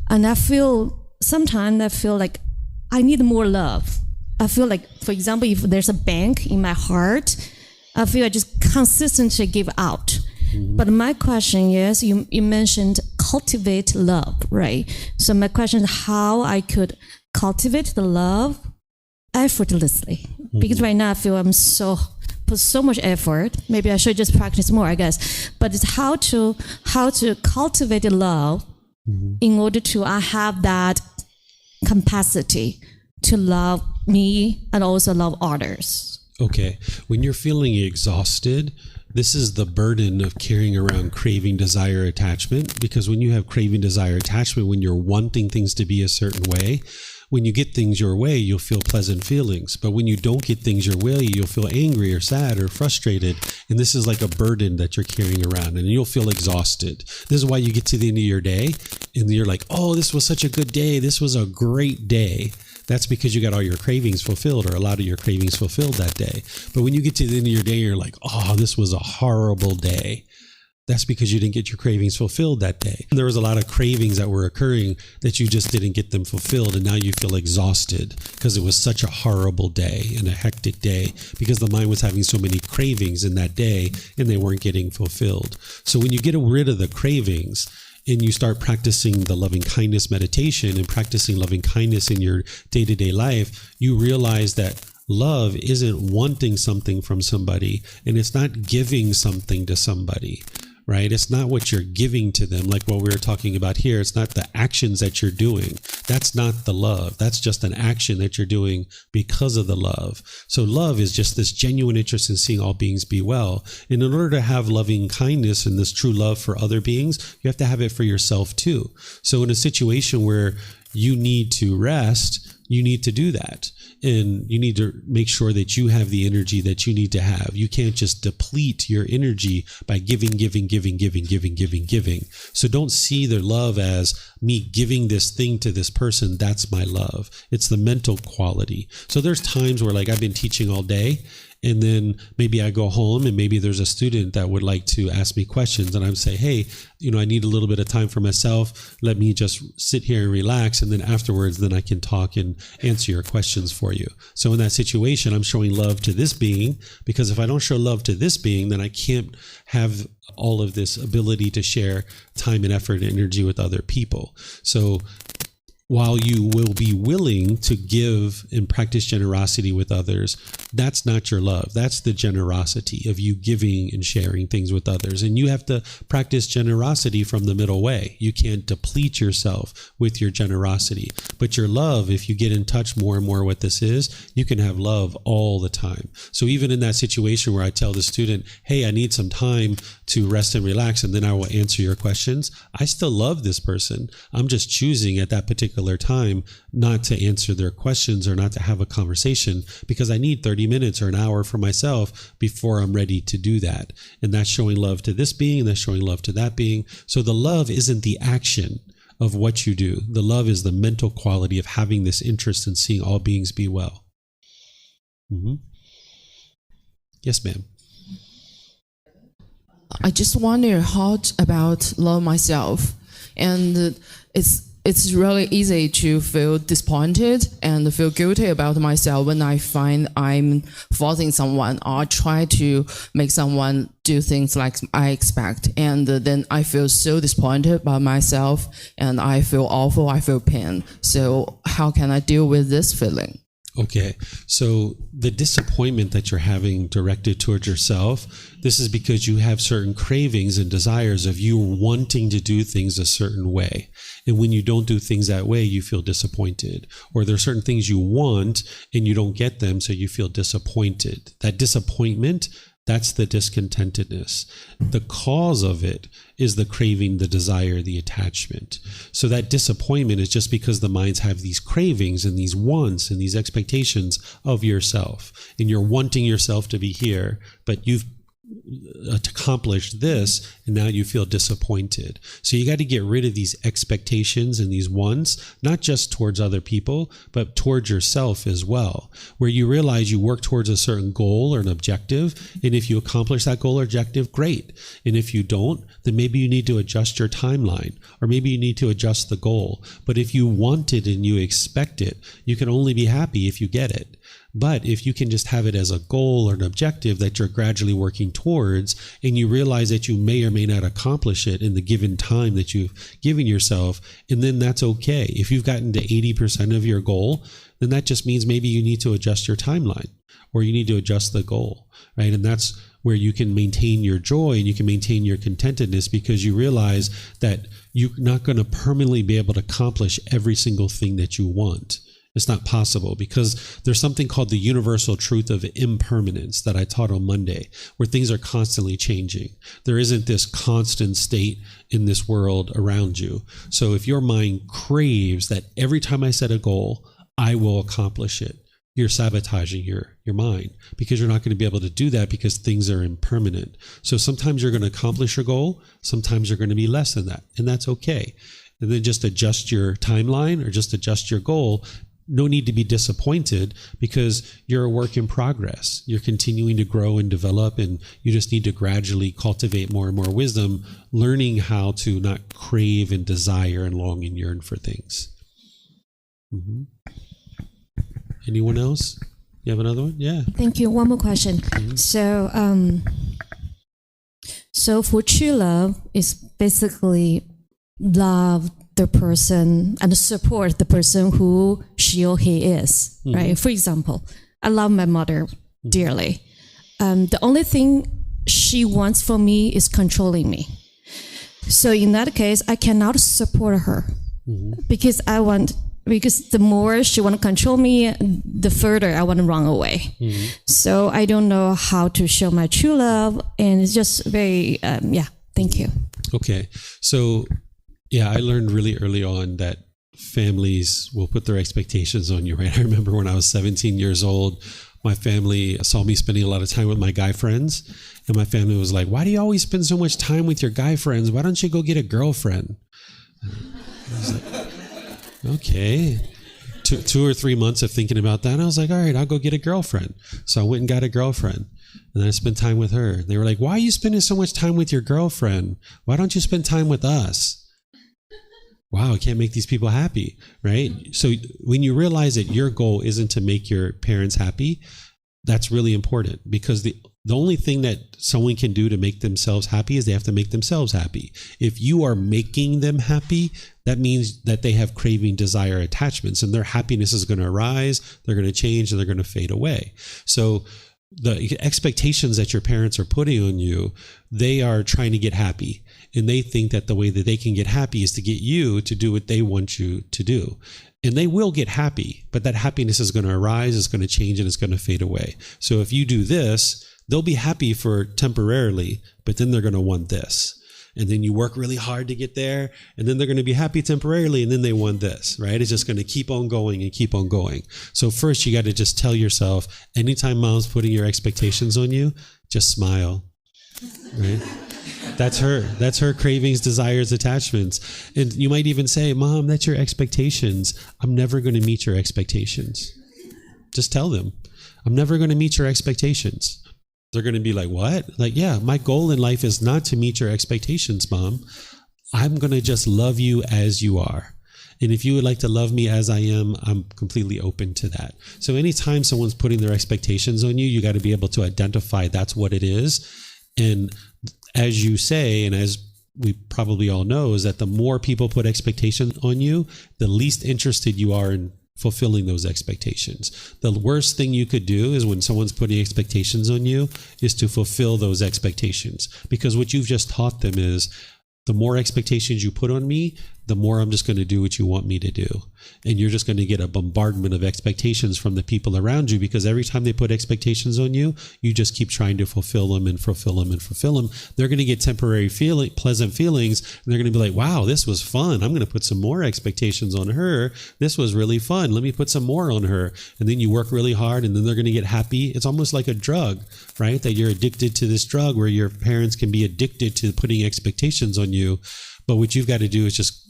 And sometimes I feel like I need more love. I feel like, for example, if there's a bank in my heart, I feel I just consistently give out. But my question is, you mentioned cultivate love, right? So my question is how I could cultivate the love effortlessly. Because right now I feel I'm put so much effort. Maybe I should just practice more, I guess. But it's how to cultivate the love in order to have that capacity to love me and also love others. Okay. When you're feeling exhausted, this is the burden of carrying around craving, desire, attachment. Because when you have craving, desire, attachment, when you're wanting things to be a certain way, when you get things your way, you'll feel pleasant feelings. But when you don't get things your way, you'll feel angry or sad or frustrated. And this is like a burden that you're carrying around, and you'll feel exhausted. This is why you get to the end of your day and you're like, oh, this was such a good day. This was a great day. That's because you got all your cravings fulfilled, or a lot of your cravings fulfilled that day. But when you get to the end of your day, you're like, oh, this was a horrible day. That's because you didn't get your cravings fulfilled that day. And there was a lot of cravings that were occurring that you just didn't get them fulfilled. And now you feel exhausted because it was such a horrible day and a hectic day, because the mind was having so many cravings in that day and they weren't getting fulfilled. So when you get rid of the cravings, and you start practicing the loving kindness meditation and practicing loving kindness in your day-to-day life, you realize that love isn't wanting something from somebody, and it's not giving something to somebody, right? It's not what you're giving to them, like what we were talking about here. It's not the actions that you're doing. That's not the love. That's just an action that you're doing because of the love. So love is just this genuine interest in seeing all beings be well. And in order to have loving kindness and this true love for other beings, you have to have it for yourself too. So in a situation where you need to rest, you need to do that. And you need to make sure that you have the energy that you need to have. You can't just deplete your energy by giving. So don't see their love as me giving this thing to this person. That's my love. It's the mental quality. So there's times where like I've been teaching all day, and then maybe I go home and maybe there's a student that would like to ask me questions, and I would say, hey, I need a little bit of time for myself. Let me just sit here and relax. And then afterwards, then I can talk and answer your questions for you. So in that situation, I'm showing love to this being, because if I don't show love to this being, then I can't have all of this ability to share time and effort and energy with other people. So while you will be willing to give and practice generosity with others, that's not your love. That's the generosity of you giving and sharing things with others. And you have to practice generosity from the middle way. You can't deplete yourself with your generosity. But your love, if you get in touch more and more what this is, you can have love all the time. So even in that situation where I tell the student, hey, I need some time to rest and relax, and then I will answer your questions, I still love this person. I'm just choosing at that particular time not to answer their questions or not to have a conversation, because I need 30 minutes or an hour for myself before I'm ready to do that. And that's showing love to this being, and that's showing love to that being. So the love isn't the action of what you do. The love is the mental quality of having this interest in seeing all beings be well. Mm-hmm. Yes, ma'am. I just wonder how about love myself, and it's really easy to feel disappointed and feel guilty about myself when I find I'm forcing someone or try to make someone do things like I expect, and then I feel so disappointed by myself, and I feel awful, I feel pain. So how can I deal with this feeling? Okay, so the disappointment that you're having directed towards yourself, this is because you have certain cravings and desires of you wanting to do things a certain way. And when you don't do things that way, you feel disappointed. Or there are certain things you want and you don't get them, so you feel disappointed. That disappointment, that's the discontentedness. The cause of it is the craving, the desire, the attachment. So that disappointment is just because the minds have these cravings and these wants and these expectations of yourself. And you're wanting yourself to be here, but you've accomplished this, and now you feel disappointed. So you got to get rid of these expectations and these wants, not just towards other people, but towards yourself as well, where you realize you work towards a certain goal or an objective, and if you accomplish that goal or objective, great. And if you don't, then maybe you need to adjust your timeline, or maybe you need to adjust the goal. But if you want it and you expect it, you can only be happy if you get it. But if you can just have it as a goal or an objective that you're gradually working towards, and you realize that you may or may not accomplish it in the given time that you've given yourself, and then that's okay. If you've gotten to 80% of your goal, then that just means maybe you need to adjust your timeline, or you need to adjust the goal, right? And that's where you can maintain your joy and you can maintain your contentedness, because you realize that you're not going to permanently be able to accomplish every single thing that you want. It's not possible, because there's something called the universal truth of impermanence that I taught on Monday, where things are constantly changing. There isn't this constant state in this world around you. So if your mind craves that every time I set a goal, I will accomplish it, you're sabotaging your mind, because you're not going to be able to do that, because things are impermanent. So sometimes you're going to accomplish your goal, sometimes you're going to be less than that, and that's okay. And then just adjust your timeline or just adjust your goal. No need to be disappointed, because you're a work in progress. You're continuing to grow and develop, and you just need to gradually cultivate more and more wisdom, learning how to not crave and desire and long and yearn for things. Mm-hmm. Anyone else? You have another one? Yeah. Thank you. One more question. Mm-hmm. So for true love is basically love the person and support the person who she or he is, Mm-hmm. right? For example, I love my mother dearly. The only thing she she wants from me is controlling me. So in that case, I cannot support her because the more she want to control me, the further I want to run away. So I don't know how to show my true love, and it's just very, thank you. Okay. So, yeah, I learned really early on that families will put their expectations on you, right? I remember when I was 17 years old, my family saw me spending a lot of time with my guy friends, and my family was like, why do you always spend so much time with your guy friends? Why don't you go get a girlfriend? I was like, okay. 2 or 3 months of thinking about that, and I was like, all right, I'll go get a girlfriend. So I went and got a girlfriend, and then I spent time with her. They were like, why are you spending so much time with your girlfriend? Why don't you spend time with us? Wow, I can't make these people happy, right? So when you realize that your goal isn't to make your parents happy, that's really important, because the only thing that someone can do to make themselves happy is they have to make themselves happy. If you are making them happy, that means that they have craving, desire, attachments, and their happiness is going to arise, they're going to change, and they're going to fade away. So the expectations that your parents are putting on you, they are trying to get happy. And they think that the way that they can get happy is to get you to do what they want you to do. And they will get happy, but that happiness is going to arise, it's going to change, and it's going to fade away. So if you do this, they'll be happy for temporarily, but then they're going to want this. And then you work really hard to get there, and then they're going to be happy temporarily, and then they want this, right? It's just going to keep on going and keep on going. So first, you got to just tell yourself, anytime mom's putting your expectations on you, just smile, right? That's her cravings, desires, attachments. And you might even say, Mom, that's your expectations. I'm never going to meet your expectations. Just tell them, I'm never going to meet your expectations. They're going to be like, what? Like, yeah, my goal in life is not to meet your expectations, Mom. I'm going to just love you as you are. And if you would like to love me as I am, I'm completely open to that. So anytime someone's putting their expectations on you, you got to be able to identify that's what it is. And as you say, and as we probably all know, is that the more people put expectations on you, the least interested you are in fulfilling those expectations. The worst thing you could do is when someone's putting expectations on you is to fulfill those expectations. Because what you've just taught them is, the more expectations you put on me, the more I'm just going to do what you want me to do. And you're just going to get a bombardment of expectations from the people around you, because every time they put expectations on you, you just keep trying to fulfill them and fulfill them and fulfill them. They're going to get temporary pleasant feelings, and they're going to be like, wow, this was fun. I'm going to put some more expectations on her. This was really fun. Let me put some more on her. And then you work really hard, and then they're going to get happy. It's almost like a drug, right? That you're addicted to this drug where your parents can be addicted to putting expectations on you. But what you've got to do is just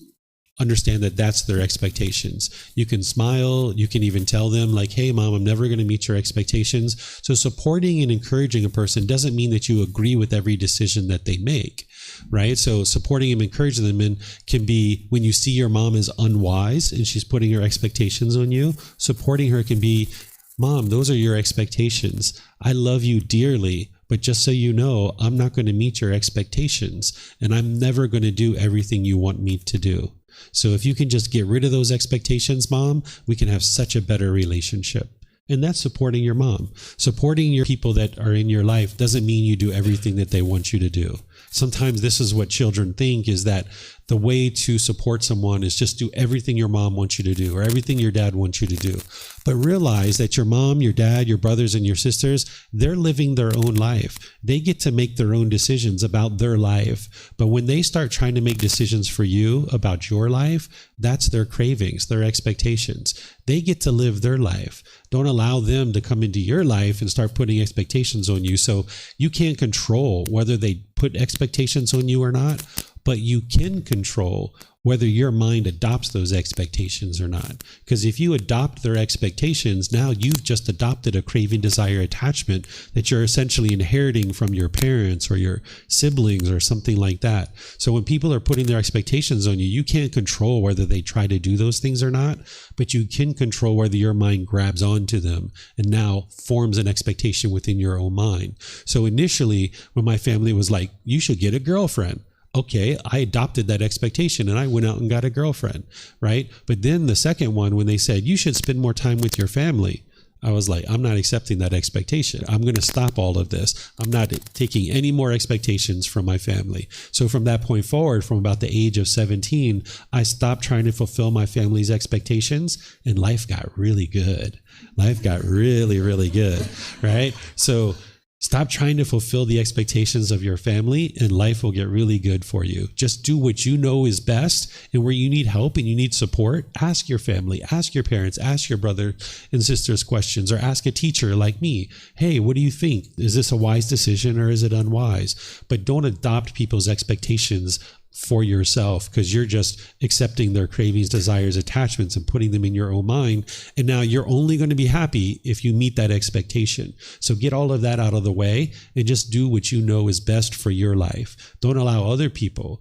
understand that that's their expectations. You can smile. You can even tell them like, hey, Mom, I'm never going to meet your expectations. So supporting and encouraging a person doesn't mean that you agree with every decision that they make, right? So supporting and encouraging them can be when you see your mom is unwise and she's putting her expectations on you, supporting her can be, Mom, those are your expectations. I love you dearly, but just so you know, I'm not going to meet your expectations, and I'm never going to do everything you want me to do. So if you can just get rid of those expectations, Mom, we can have such a better relationship. And that's supporting your mom. Supporting your people that are in your life doesn't mean you do everything that they want you to do. Sometimes this is what children think, is that the way to support someone is just do everything your mom wants you to do or everything your dad wants you to do. But realize that your mom, your dad, your brothers, and your sisters, they're living their own life. They get to make their own decisions about their life. But when they start trying to make decisions for you about your life, that's their cravings, their expectations. They get to live their life. Don't allow them to come into your life and start putting expectations on you. So you can't control whether they put expectations on you or not, but you can control whether your mind adopts those expectations or not. Because if you adopt their expectations, now you've just adopted a craving, desire, attachment that you're essentially inheriting from your parents or your siblings or something like that. So when people are putting their expectations on you, you can't control whether they try to do those things or not, but you can control whether your mind grabs onto them and now forms an expectation within your own mind. So initially, when my family was like, you should get a girlfriend, okay, I adopted that expectation and I went out and got a girlfriend, right? But then the second one, when they said, you should spend more time with your family, I was like, I'm not accepting that expectation. I'm going to stop all of this. I'm not taking any more expectations from my family. So from that point forward, from about the age of 17, I stopped trying to fulfill my family's expectations, and life got really good. Life got really, really good, right? So stop trying to fulfill the expectations of your family, and life will get really good for you. Just do what you know is best, and where you need help and you need support, ask your family, ask your parents, ask your brother and sisters questions, or ask a teacher like me. Hey, what do you think? Is this a wise decision or is it unwise? But don't adopt people's expectations for yourself, because you're just accepting their cravings, desires, attachments, and putting them in your own mind. And now you're only going to be happy if you meet that expectation. So get all of that out of the way and just do what you know is best for your life. Don't allow other people's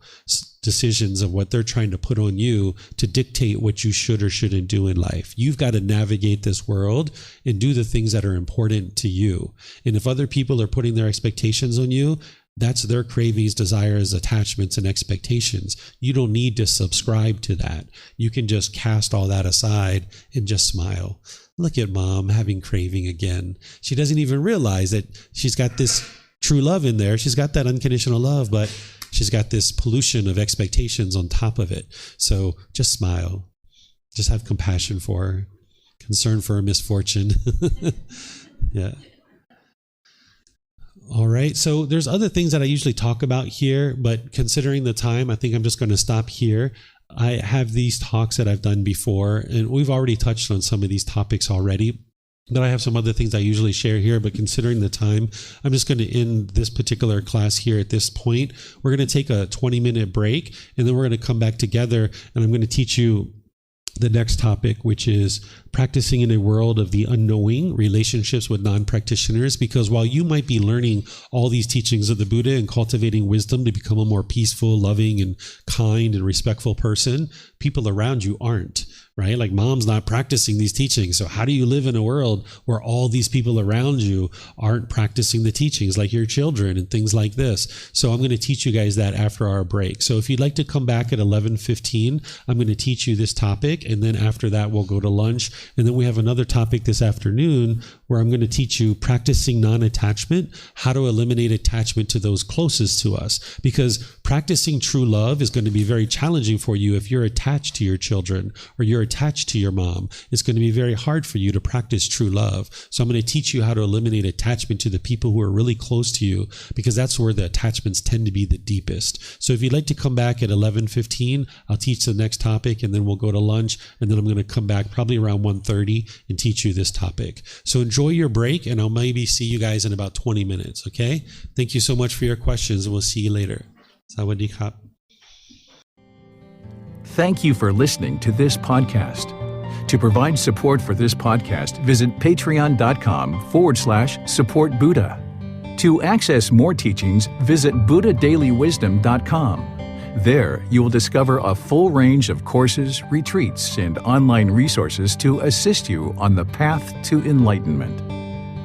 decisions of what they're trying to put on you to dictate what you should or shouldn't do in life. You've got to navigate this world and do the things that are important to you. And if other people are putting their expectations on you, that's their cravings, desires, attachments, and expectations. You don't need to subscribe to that. You can just cast all that aside and just smile. Look at mom having craving again. She doesn't even realize that she's got this true love in there. She's got that unconditional love, but she's got this pollution of expectations on top of it. So just smile. Just have compassion for her. Concern for her misfortune. Yeah. All right. So there's other things that I usually talk about here, but considering the time, I think I'm just going to stop here. I have these talks that I've done before, and we've already touched on some of these topics already. But I have some other things I usually share here, but considering the time, I'm just going to end this particular class here at this point. We're going to take a 20-minute break, and then we're going to come back together, and I'm going to teach you the next topic, which is practicing in a world of the unknowing, relationships with non-practitioners. Because while you might be learning all these teachings of the Buddha and cultivating wisdom to become a more peaceful, loving, and kind and respectful person, people around you aren't, right? Like mom's not practicing these teachings. So how do you live in a world where all these people around you aren't practicing the teachings, like your children and things like this? So I'm going to teach you guys that after our break. So if you'd like to come back at 11:15, I'm going to teach you this topic. And then after that, we'll go to lunch. And then we have another topic this afternoon where I'm going to teach you practicing non-attachment, how to eliminate attachment to those closest to us. Because practicing true love is going to be very challenging for you if you're attached to your children or you're attached to your mom. It's going to be very hard for you to practice true love. So I'm going to teach you how to eliminate attachment to the people who are really close to you, because that's where the attachments tend to be the deepest. So if you'd like to come back at 11:15, I'll teach the next topic, and then we'll go to lunch, and then I'm going to come back probably around 1:30 and teach you this topic. So enjoy your break, and I'll maybe see you guys in about 20 minutes, okay? Thank you so much for your questions, and we'll see you later. Sawadee krap. Thank you for listening to this podcast. To provide support for this podcast, visit patreon.com/support Buddha. To access more teachings, visit buddhadailywisdom.com. There, you will discover a full range of courses, retreats, and online resources to assist you on the path to enlightenment.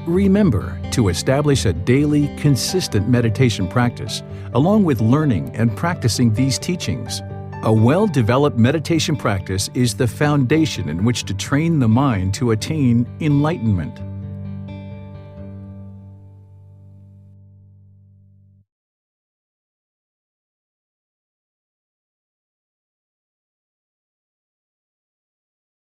Remember to establish a daily, consistent meditation practice, along with learning and practicing these teachings. A well-developed meditation practice is the foundation in which to train the mind to attain enlightenment.